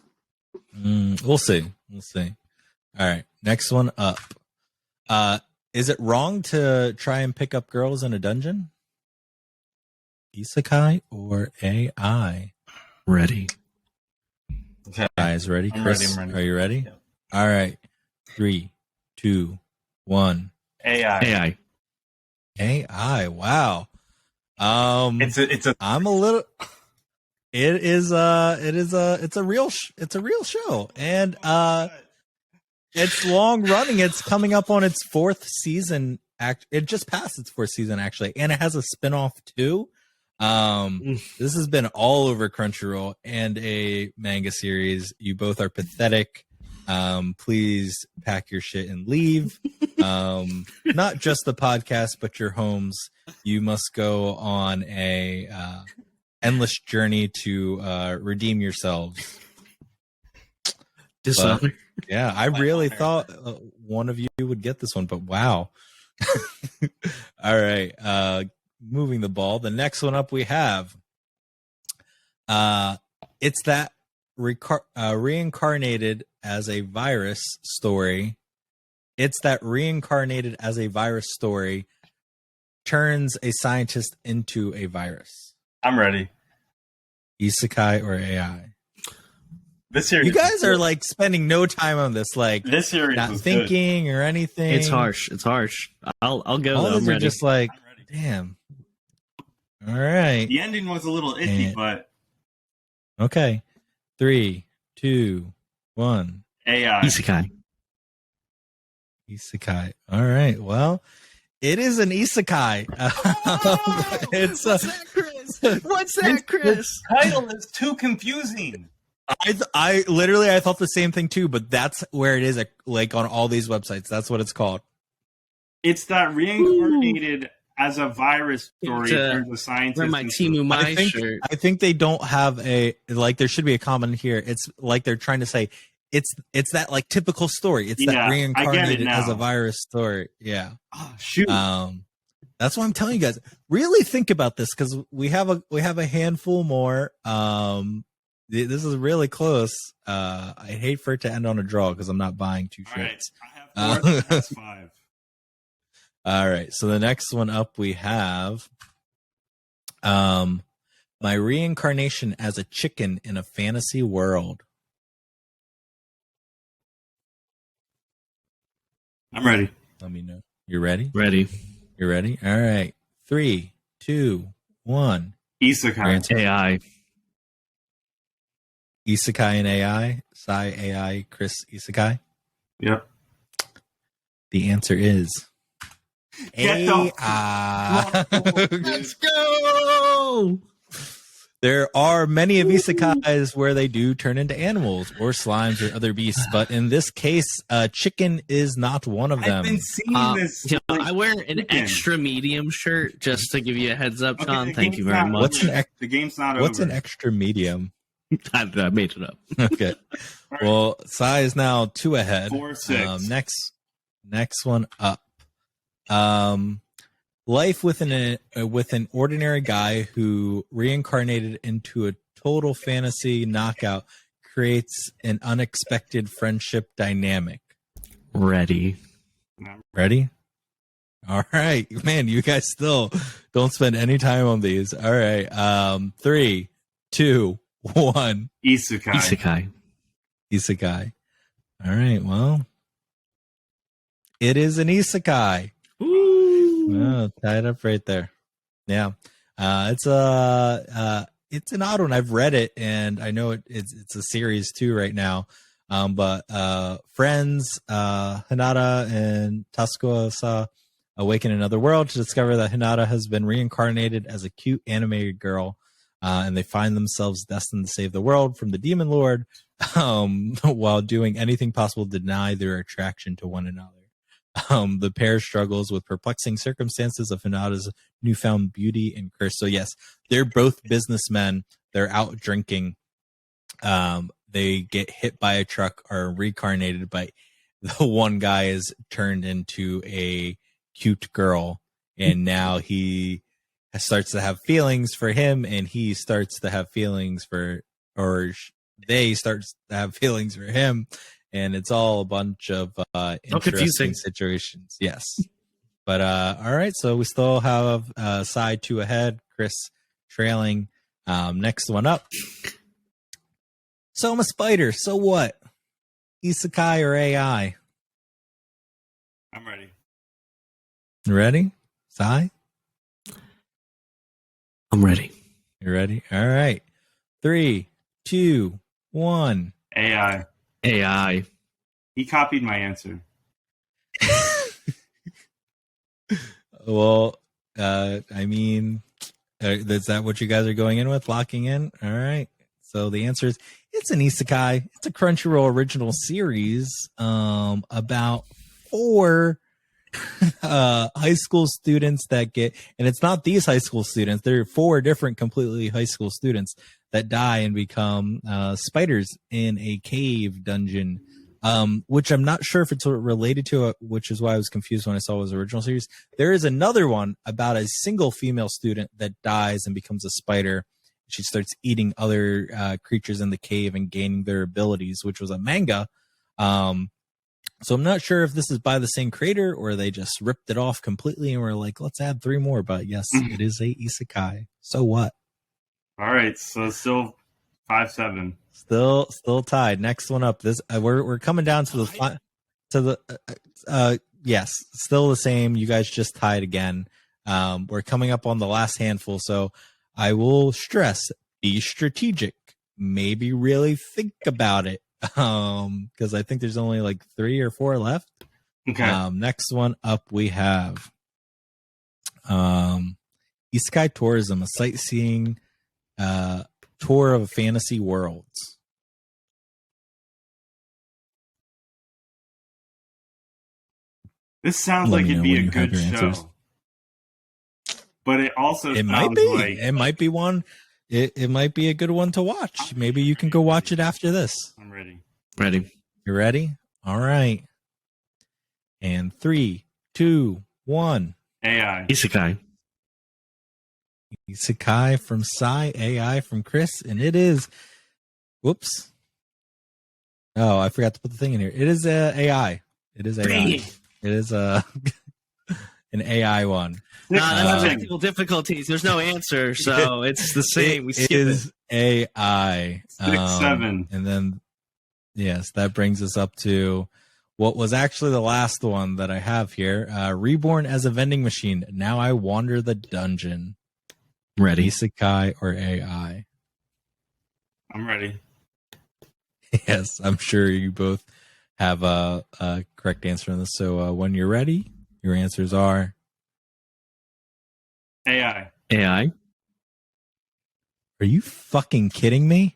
We'll see. All right. Next one up. Is it wrong to try and pick up girls in a dungeon? Isekai or AI? Ready. Okay. Guys, ready? Chris, I'm ready. Are you ready? Yeah. All right. 3, 2, 1. AI. AI. Wow. It's a I'm a little. It's a real show, and it's long running. It's coming up on its 4th season. It just passed its 4th season actually, and it has a spinoff too. This has been all over Crunchyroll and a manga series. You both are pathetic. Please pack your shit and leave. Not just the podcast, but your homes. You must go on a endless journey to redeem yourselves. Dishonor. Yeah, I really thought one of you would get this one, but wow. All right. Moving the ball. The next one up we have it's that reincarnated as a virus story. It's that reincarnated as a virus story turns a scientist into a virus. I'm ready. Isekai or AI? This series, you guys are like spending no time on this, like this series not was thinking good. or anything. It's harsh. It's harsh. I'll go. All Though. these I'm are ready. just like, damn. All right. The ending was a little iffy, but okay. 3, 2, 1. AI. Isekai. Isekai. All right. Well, it is an isekai. It's What's that, Chris? What's that, Chris? The title is too confusing. I literally I thought the same thing too, but that's where it is. Like on all these websites, that's what it's called. It's that reincarnated as a virus story. There's a scientist. Wear my Team Umai shirt. I think they don't have a like. There should be a comment here. It's like they're trying to say it's that like typical story. It's that reincarnated as a virus story. Yeah. Oh, shoot. That's why I'm telling you guys. Really think about this because we have a handful more. This is really close. I hate for it to end on a draw because I'm not buying 2 shirts. Right. I have 4. That's 5. All right. So the next one up we have my reincarnation as a chicken in a fantasy world. I'm ready. Let me know. You ready? Ready. You ready? All right. 3, 2, 1. Isekai. AI. Isekai and AI. Sai AI. Chris Isekai. Yep. The answer is Get AI. Let's go. There are many of isekais where they do turn into animals or slimes or other beasts, but in this case, chicken is not one of them. I've been seeing this. I wear an extra medium shirt just to give you a heads up, John. Okay, Thank you very much. The game's not over. What's an extra medium? I made it up. Okay. Right. Well, Sai is now 2 ahead. 4-6. Next one up. Life with an ordinary guy who reincarnated into a total fantasy knockout creates an unexpected friendship dynamic. Ready. Ready? All right, man. You guys still don't spend any time on these. All right. 3, 2, 1. Isekai. Isekai. All right. Well, it is an isekai. Oh, tied up right there. Yeah. It's an odd one. I've read it and I know it's a series too right now. But friends, Hinata and Tatsuko awaken in another world to discover that Hinata has been reincarnated as a cute animated girl. And they find themselves destined to save the world from the demon lord, while doing anything possible to deny their attraction to one another. The pair struggles with perplexing circumstances of Hinata's newfound beauty and curse. So yes, they're both businessmen. They're out drinking. They get hit by a truck, are reincarnated, but the one guy is turned into a cute girl, and now he starts to have feelings for him, and he starts to have feelings for, or they starts to have feelings for him. And it's all a bunch of interesting situations. Yes. But all right, so we still have side 2 ahead, Chris trailing. Next one up. So I'm a spider. So what? Isekai or AI? I'm ready. Ready? Sai? I'm ready. You ready? All right. 3, 2, 1. AI. AI. He copied my answer. Well, I mean, is that what you guys are going in with? Locking in? All right. So the answer is it's an Isekai. It's a Crunchyroll original series about 4 high school students that get, and it's not these high school students. There are 4 different completely high school students that die and become spiders in a cave dungeon, which I'm not sure if it's related to it, which is why I was confused when I saw it was original series. There is another one about a single female student that dies and becomes a spider. She starts eating other creatures in the cave and gaining their abilities, which was a manga. So I'm not sure if this is by the same creator or they just ripped it off completely and were like, let's add 3 more. But yes, it is a isekai. So what? All right, so still 5-7. Still tied. Next one up. This we're coming down to the yes, still the same. You guys just tied again. We're coming up on the last handful, so I will stress: be strategic. Maybe really think about it. Because I think there's only like 3 or 4 left. Okay. Next one up we have Isekai Tourism, a sightseeing tour of fantasy worlds. This sounds Let like me it'd know be when a you have good your show. answers. But it also It sounds might be. like It might be one. It might be a good one to watch. Maybe you can go watch it after this. I'm ready. Ready. You ready? All right. And 3, 2, 1. AI. Isekai. Isekai from Sai, AI from Chris, and it is. Whoops. Oh, I forgot to put the thing in here. It is AI. It is AI. Dang It is an AI one. That's technical difficulties. There's no answer, so it's the same. We skip it is AI. 6-7. And then, yes, that brings us up to what was actually the last one that I have here. Reborn as a vending machine. Now I wander the dungeon. Ready. Isekai or AI? I'm ready. Yes, I'm sure you both have a correct answer on this. So when you're ready, your answers are AI. AI. Are you fucking kidding me?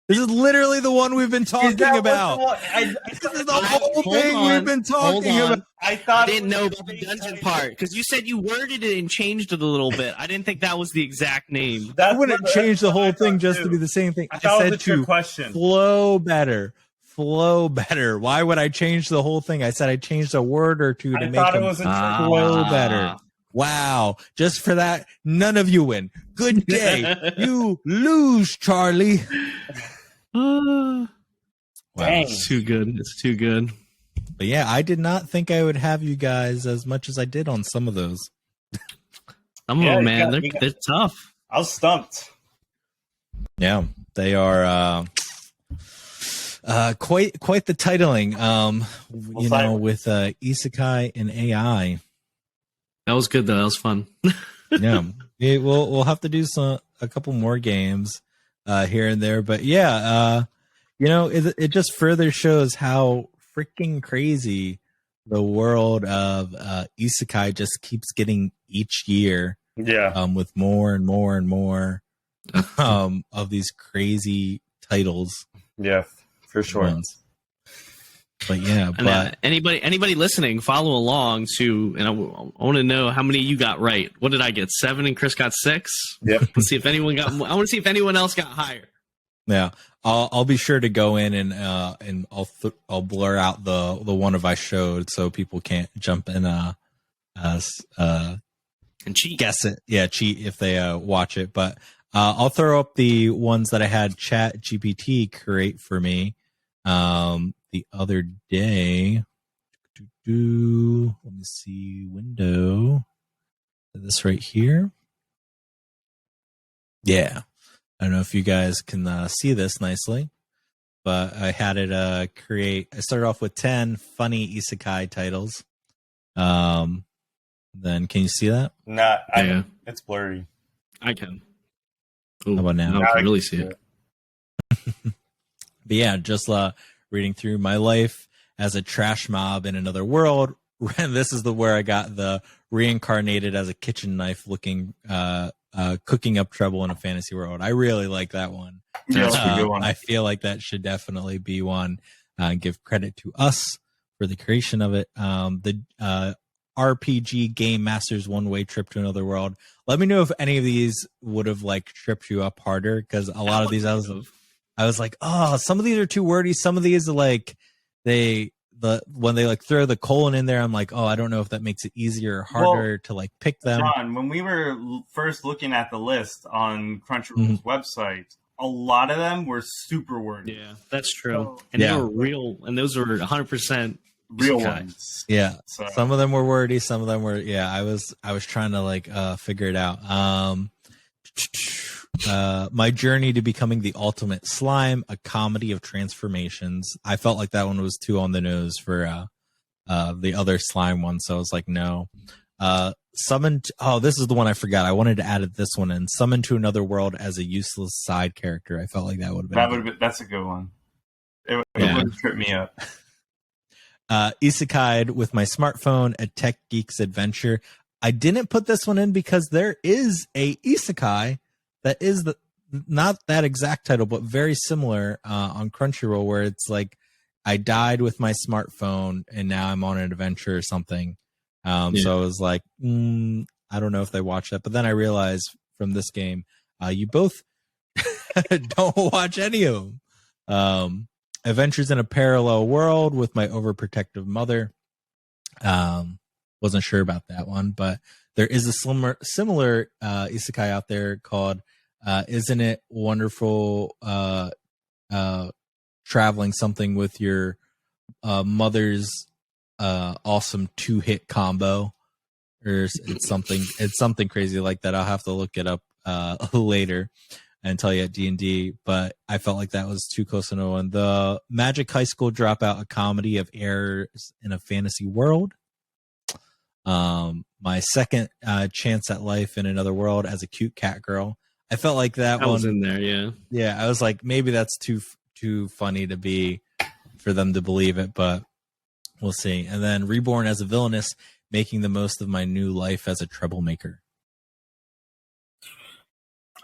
This is literally the one we've been talking about. This is the whole thing we've been talking about. I didn't know about the dungeon part because you said you worded it and changed it a little bit. I didn't think that was the exact name. I wouldn't change the whole thing just to be the same thing. I said to question. flow better. Why would I change the whole thing? I said I changed a word or two to make them flow better. Wow. Just for that, none of you win. Good day. You lose, Charlie. Wow. Dang. It's too good. It's too good. But yeah, I did not think I would have you guys as much as I did on some of those. Some of them, man, they're tough. I was stumped. Yeah, they are quite the titling. With Isekai and AI. That was good though. That was fun. Yeah, we'll have to do a couple more games here and there, but yeah, it just further shows how freaking crazy the world of Isekai just keeps getting each year. Yeah. With more and more and more of these crazy titles. Yeah, for sure. Ones. But yeah, and anybody listening, follow along to, and I want to know how many you got right. What did I get? 7 and Chris got 6. Yep. Let's see if anyone got. I want to see if anyone else got higher. Yeah, I'll be sure to go in and I'll blur out the one of I showed so people can't jump in And cheat. guess it. Yeah, cheat if they watch it. But I'll throw up the ones that I had Chat GPT create for me the other day. Let me see. Window. This right here. Yeah. I don't know if you guys can see this nicely, but I had it create. I started off with 10 funny isekai titles. Then can you see that? It's blurry. I can. Ooh, How about now? I can really see it. But yeah, just reading through my life as a trash mob in another world. And this is where I got the reincarnated as a kitchen knife looking cooking up trouble in a fantasy world. I really like that one. Yeah, that's a good one. I feel like that should definitely be one. Give credit to us for the creation of it. The RPG Game Masters One Way Trip to Another World. Let me know if any of these would have like tripped you up harder, because a lot of these I was like, oh, some of these are too wordy. Some of these are like when they like throw the colon in there, I'm like, oh, I don't know if that makes it easier or harder to like pick them. John, when we were first looking at the list on Crunchyroll's website, a lot of them were super wordy. Yeah, that's true. And they were real, and those were 100% real Isekai. ones. Yeah. So. Some of them were wordy, some of them were I was trying to like figure it out. My journey to becoming the ultimate slime, a comedy of transformations. I felt like that one was too on the nose for the other slime one, so I was like, no. Summoned. Oh, this is the one I forgot. I wanted to add this one in. Summoned to Another World as a useless side character. I felt like that would have been. That's a good one. It would trip me up. Isekai'd with my smartphone, a tech geek's adventure. I didn't put this one in because there is a Isekai that is not that exact title, but very similar on Crunchyroll, where it's like I died with my smartphone and now I'm on an adventure or something. So I was like, I don't know if they watch that, but then I realized from this game, you both don't watch any of them. Adventures in a Parallel World with my overprotective mother. Wasn't sure about that one, but there is a similar isekai out there called Isn't It Wonderful Traveling Something with Your Mother's Awesome 2-hit combo, or it's something crazy like that. I'll have to look it up later and tell you at D&D, but I felt like that was too close to no one. The Magic High School Dropout, a comedy of errors in a fantasy world. My second chance at life in another world as a cute cat girl. I felt like that one was in there. Yeah. I was like, maybe that's too funny to be for them to believe it, but we'll see. And then Reborn as a Villainess, making the most of my new life as a troublemaker.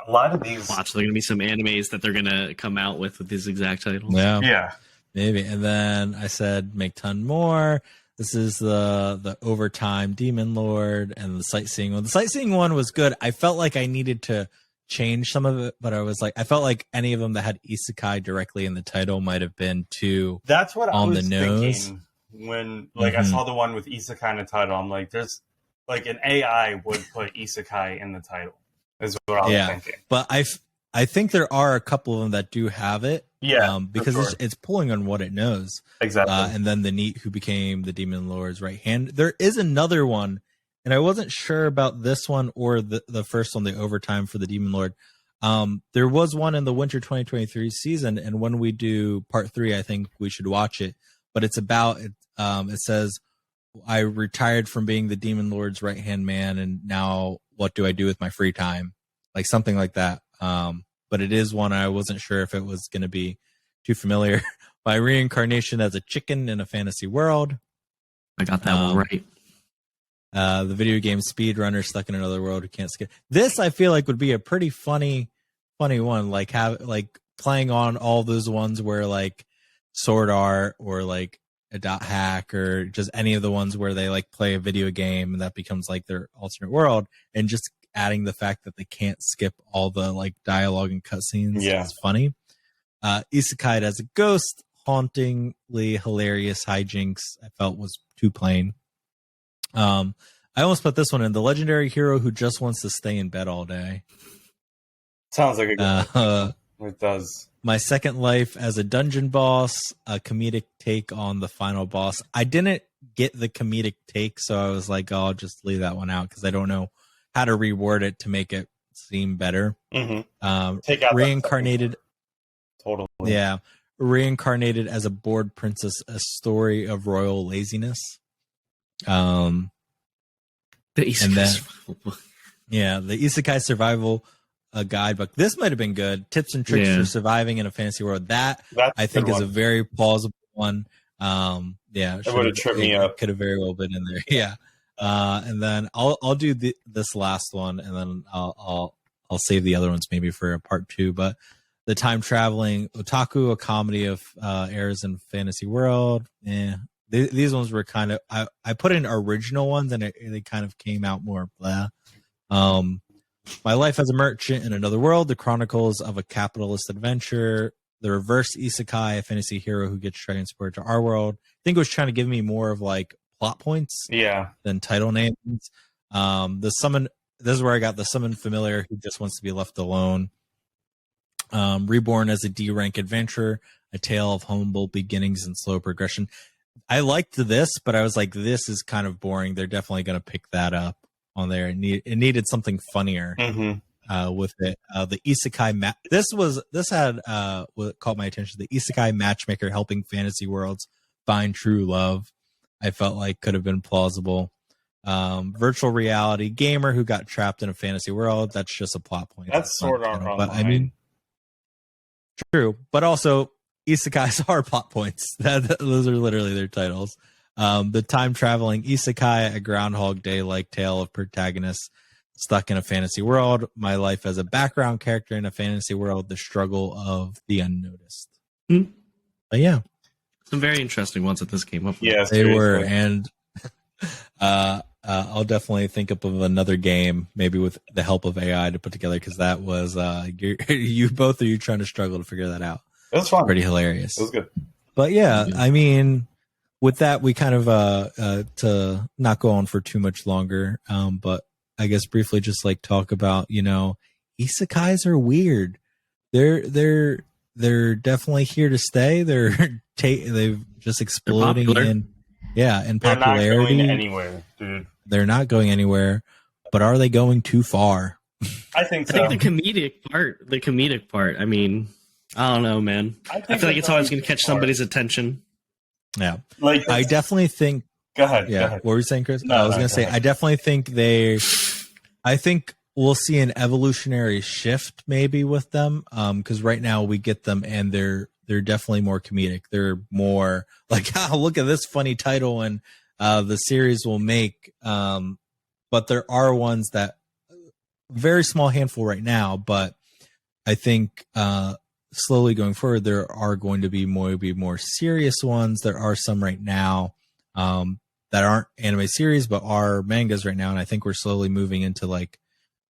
A lot of these. Watch, there are going to be some animes that they're going to come out with these exact titles. Yeah. Maybe. And then I said, make ton more. This is the Overtime Demon Lord and the Sightseeing one. The Sightseeing one was good. I felt like I needed to change some of it, but I felt like any of them that had Isekai directly in the title might have been too That's what on I was the nose. thinking when I saw the one with Isekai in the title. I'm like, there's like an AI would put Isekai in the title. Is what I was thinking. But I think there are a couple of them that do have it. Yeah, because it's pulling on what it knows. Exactly. And then the Neat who became the Demon Lord's right hand. There is another one, and I wasn't sure about this one or the first one, the Overtime for the Demon Lord. There was one in the winter 2023 season, and when we do part 3, I think we should watch it. But it's about it says, I retired from being the Demon Lord's right hand man, and now what do I do with my free time? Like something like that. But it is one I wasn't sure if it was going to be too familiar. My reincarnation as a chicken in a fantasy world. I got that one right. The video game Speedrunner stuck in another world who can't skip. This I feel like would be a pretty funny one. Like playing on all those ones where like Sword Art or like a dot hack or just any of the ones where they like play a video game and that becomes like their alternate world, and just adding the fact that they can't skip all the like dialogue and cutscenes. It's funny. Isekai as a ghost, hauntingly hilarious hijinks. I felt was too plain. I almost put this one in, the legendary hero who just wants to stay in bed all day. Sounds like a good one. It does. My second life as a dungeon boss, a comedic take on the final boss. I didn't get the comedic take, so I was like, I'll just leave that one out because I don't know how to reword it to make it seem better. Mm-hmm. Take out reincarnated. Totally. Yeah. Reincarnated as a bored princess, a story of royal laziness. The Isekai And then- survival book. Yeah, the Isekai survival guidebook. This might have been good. Tips and tricks Yeah. for surviving in a fantasy world. That That's I a think good is a one. very plausible one. Yeah, That would've tripped me up. Could have very well been in there. Yeah, and then I'll do this last one, and then I'll save the other ones maybe for a part 2. But the time traveling otaku, a comedy of errors in fantasy world. Yeah, these ones were kind of I put in original ones, and they kind of came out more blah. My life as a merchant in another world, the chronicles of a capitalist adventure, the reverse isekai, a fantasy hero who gets transported to our world. I think it was trying to give me more of like plot points Yeah. than title names. The summon, this is where I got the summon familiar who just wants to be left alone. Reborn as a D rank adventurer, a tale of humble beginnings and slow progression. I liked this, but I was like, this is kind of boring. They're definitely going to pick that up on there. It needed something funnier with it. The Isekai this had what caught my attention. The Isekai matchmaker helping fantasy worlds find true love. I felt like could have been plausible. Virtual reality gamer who got trapped in a fantasy world. That's just a plot point. That's Sword Art Online. But I mean, true. But also, Isekais are plot points. Those are literally their titles. The time traveling Isekai, a Groundhog Day like tale of protagonists stuck in a fantasy world. My life as a background character in a fantasy world. The struggle of the unnoticed. But yeah, Some very interesting ones that this came up with. Yes, they were, and I'll definitely think up of another game, maybe with the help of AI, to put together, because that was you both of you trying to struggle to figure that out. It was fun. Pretty hilarious. It was good. But yeah, I mean, with that, we kind of to not go on for too much longer, but I guess briefly just like talk about, isekais are weird. They're definitely here to stay. They've just exploding in They're popularity. not going anywhere, dude. They're not going anywhere, but are they going too far? I think I so. think the comedic part. I mean, I don't know, man. I feel like it's always going to catch somebody's attention. Yeah, Like I definitely think. Go ahead. Yeah, Go ahead. what were you saying, Chris? No, I was no, going to say, go ahead. I definitely think I think we'll see an evolutionary shift maybe with them, because right now we get them and they're definitely more comedic. They're more like, oh, look at this funny title, and the series will make. But there are ones that very small handful right now, but I think slowly going forward there are going to be more serious ones. There are some right now that aren't anime series but are mangas right now, and I think we're slowly moving into like,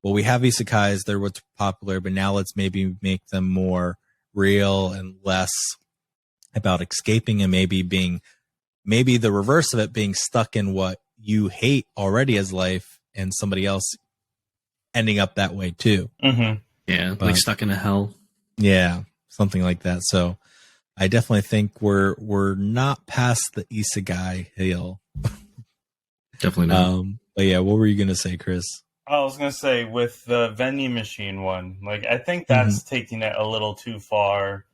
well, we have isekais, they're what's popular, but now let's maybe make them more real and less about escaping, and maybe the reverse of it, being stuck in what you hate already as life and somebody else ending up that way too. Mm-hmm. Yeah, But- like stuck in a hell. Yeah, something like that. So I definitely think we're not past the isekai hill. Definitely not. But yeah, what were you gonna say, Chris? I was gonna say with the vending machine one, like I think that's taking it a little too far.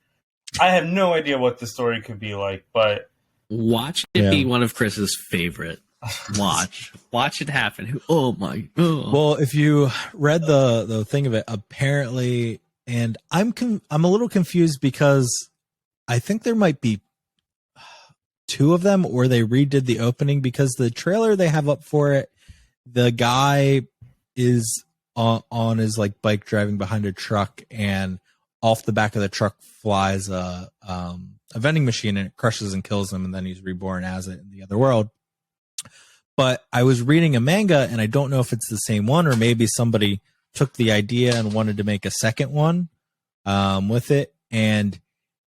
I have no idea what the story could be like, but Watch it Yeah. be one of Chris's favorite. Watch it happen. Oh my god. Well, if you read the thing of it, apparently, and I'm a little confused because I think there might be two of them, or they redid the opening, because the trailer they have up for it, the guy is on his like bike driving behind a truck, and off the back of the truck flies a vending machine, and it crushes and kills him, and then he's reborn as it in the other world. But I was reading a manga, and I don't know if it's the same one, or maybe somebody took the idea and wanted to make a second one with it. And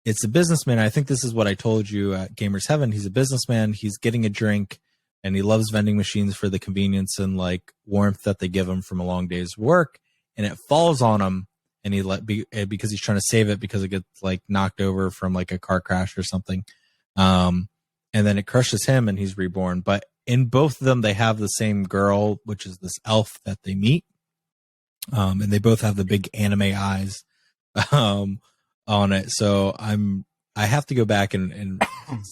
it's a businessman. I think this is what I told you at Gamers Heaven. He's a businessman. He's getting a drink, and he loves vending machines for the convenience and like warmth that they give him from a long day's work. And it falls on him, and because he's trying to save it because it gets like knocked over from like a car crash or something. And then it crushes him, and he's reborn. But in both of them, they have the same girl, which is this elf that they meet. And they both have the big anime eyes on it. So I have to go back and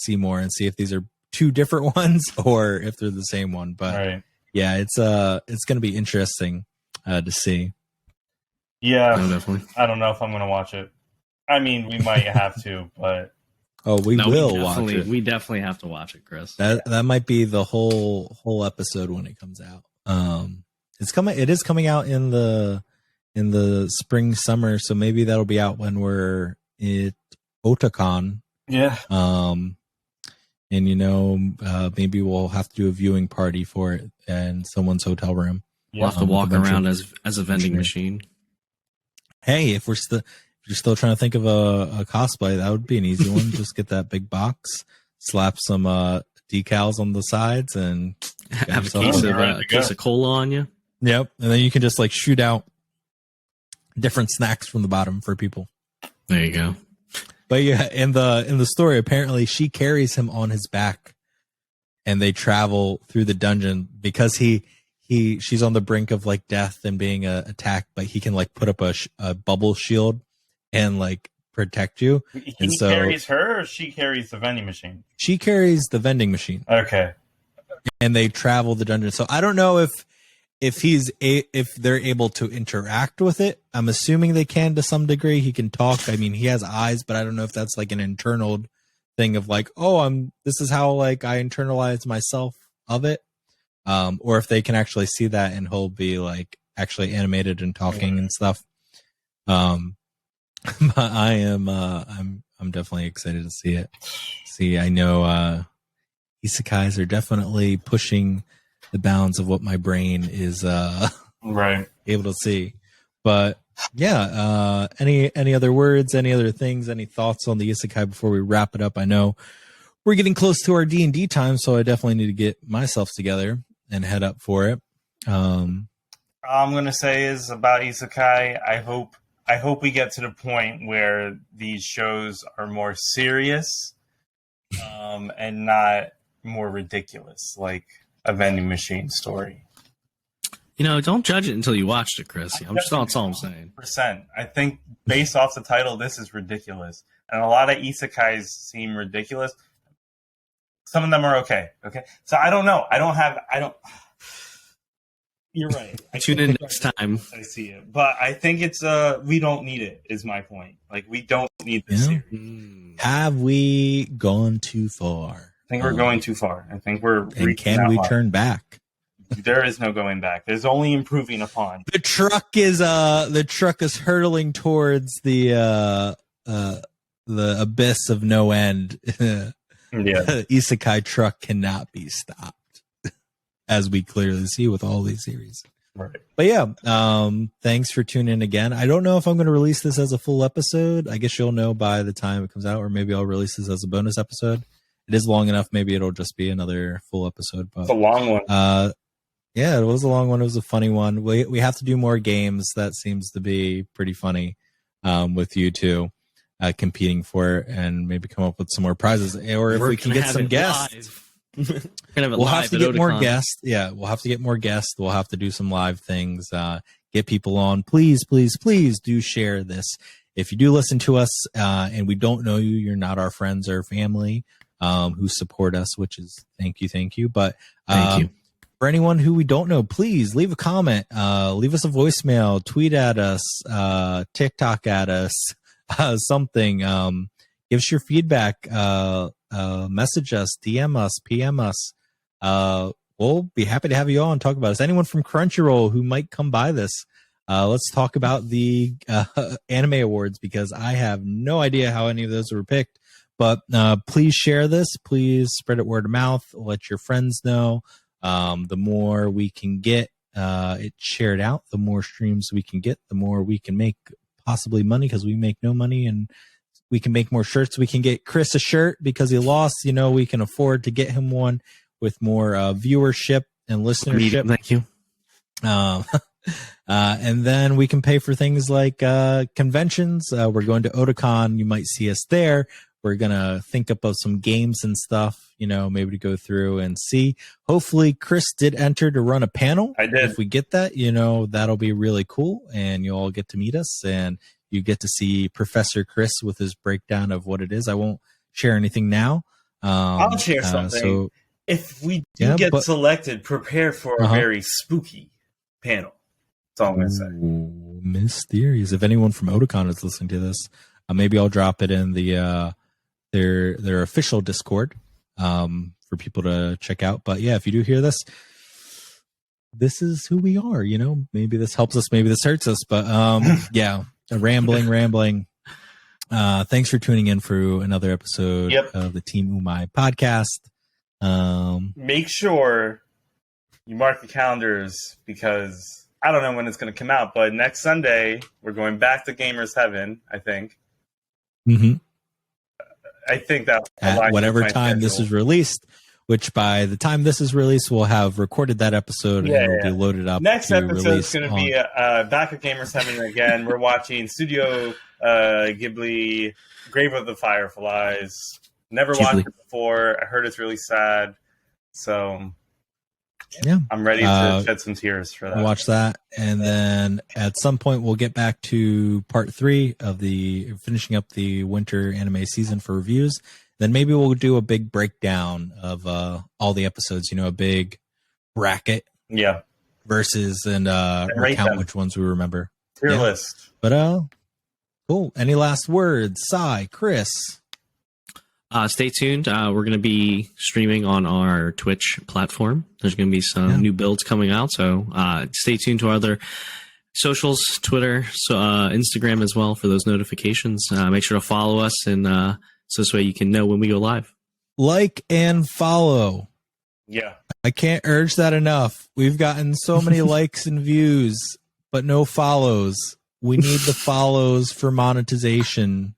see more and see if these are two different ones or if they're the same one. But right. yeah, it's going to be interesting to see. Yeah, No, definitely. I don't know if I'm going to watch it. I mean, we might have to, but we will watch it. We definitely have to watch it, Chris. That might be the whole episode when it comes out. It is coming out in the spring summer, so maybe that'll be out when we're at Otakon. Yeah. And maybe we'll have to do a viewing party for it in someone's hotel room. We'll have to walk around as a vending machine. Hey, if you're still trying to think of a cosplay, that would be an easy one. Just get that big box, slap some decals on the sides, and have a case of cola on you. Yep, and then you can just like shoot out different snacks from the bottom for people. There you go. But yeah, in the story, apparently she carries him on his back, and they travel through the dungeon because she's on the brink of like death and being attacked, but he can like put up a bubble shield and like protect you. He carries her, or she carries the vending machine? She carries the vending machine. Okay. And they travel the dungeon. So I don't know if they're able to interact with it. I'm assuming they can to some degree. He can talk. I mean, he has eyes, but I don't know if that's like an internal thing of like, this is how like I internalize myself of it. Or if they can actually see that and he'll be like actually animated and talking and stuff. But I'm definitely excited to see it. I know Isekais are definitely pushing the bounds of what my brain is able to see. But yeah, any other words, any other things, any thoughts on the Isekai before we wrap it up? I know we're getting close to our D&D time, so I definitely need to get myself together and head up for it. All I'm gonna say is about Isekai, I hope we get to the point where these shows are more serious and not more ridiculous, like a vending machine story. Don't judge it until you watched it, Chris. That's all I'm saying. I think based off the title, this is ridiculous. And a lot of Isekais seem ridiculous. Some of them are okay. Okay. So I don't know. You're right. Tune in next time. I see it. But I think it's we don't need it, is my point. Like, we don't need this series. Have we gone too far? I think we're going too far. I think we're and can we turn back? There is no going back. There's only improving upon. The truck is hurtling towards the abyss of no end. Yeah. Isekai truck cannot be stopped, as we clearly see with all these series. Right. But yeah, thanks for tuning in again. I don't know if I'm going to release this as a full episode. I guess you'll know by the time it comes out, or maybe I'll release this as a bonus episode. It is long enough. Maybe it'll just be another full episode. But it's a long one. Yeah, it was a long one. It was a funny one. We have to do more games. That seems to be pretty funny with you two competing for it, and maybe come up with some more prizes. Or if we can get some guests. We'll have to get more guests. Yeah, we'll have to get more guests. We'll have to do some live things. Get people on. Please, please, please do share this. If you do listen to us and we don't know you, you're not our friends or family who support us, which is thank you. But thank you. For anyone who we don't know, please leave a comment, leave us a voicemail, tweet at us, TikTok at us, something. Give us your feedback, message us, DM us, PM us. We'll be happy to have you on and talk about this. Anyone from Crunchyroll who might come by this, let's talk about the anime awards, because I have no idea how any of those were picked. But please share this. Please spread it word of mouth. Let your friends know. The more we can get it shared out, the more streams we can get, the more we can make possibly money, because we make no money, and we can make more shirts. We can get Chris a shirt because he lost. We can afford to get him one with more viewership and listenership. Thank you. And then we can pay for things like conventions. We're going to Otakon. You might see us there. We're going to think up of some games and stuff, maybe to go through and see. Hopefully Chris did enter to run a panel. I did. If we get that, that'll be really cool. And you all get to meet us, and you get to see Professor Chris with his breakdown of what it is. I won't share anything now. I'll share something. if we do get selected, prepare for a very spooky panel. That's all I'm going to say. Ooh, mysterious. If anyone from Otakon is listening to this, maybe I'll drop it in the their official Discord for people to check out. But yeah, if you do hear this, this is who we are. You know, maybe this helps us, maybe this hurts us. But yeah, rambling. Thanks for tuning in for another episode of the Team Umai podcast. Make sure you mark the calendars because I don't know when it's going to come out, but next Sunday we're going back to Gamers Heaven. I think. Mm-hmm. I think that at whatever time this is released, which by the time this is released, we'll have recorded that episode and it'll be loaded up. Next episode is going to be back at Gamers Heaven again. We're watching Studio Ghibli, Grave of the Fireflies. Never watched it before. I heard it's really sad. So yeah, I'm ready to shed some tears for that. Watch that. And then at some point we'll get back to part 3 of the finishing up the winter anime season for reviews. Then maybe we'll do a big breakdown of all the episodes, you know, a big bracket. Yeah. Versus and recount which ones we remember. Tier list. But cool. Any last words? Sai, Chris. Stay tuned. We're going to be streaming on our Twitch platform. There's going to be some new builds coming out. So stay tuned to our other socials, Twitter, Instagram as well for those notifications. Make sure to follow us and so this way you can know when we go live. Like and follow. Yeah. I can't urge that enough. We've gotten so many likes and views, but no follows. We need the follows for monetization.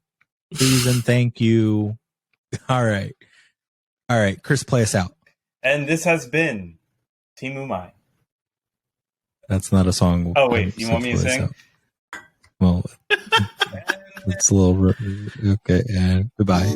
Please and thank you. All right. Chris, play us out. And this has been Team Umai. That's not a song. Oh, wait. You want me to sing? Well, it's a little... Okay, and goodbye.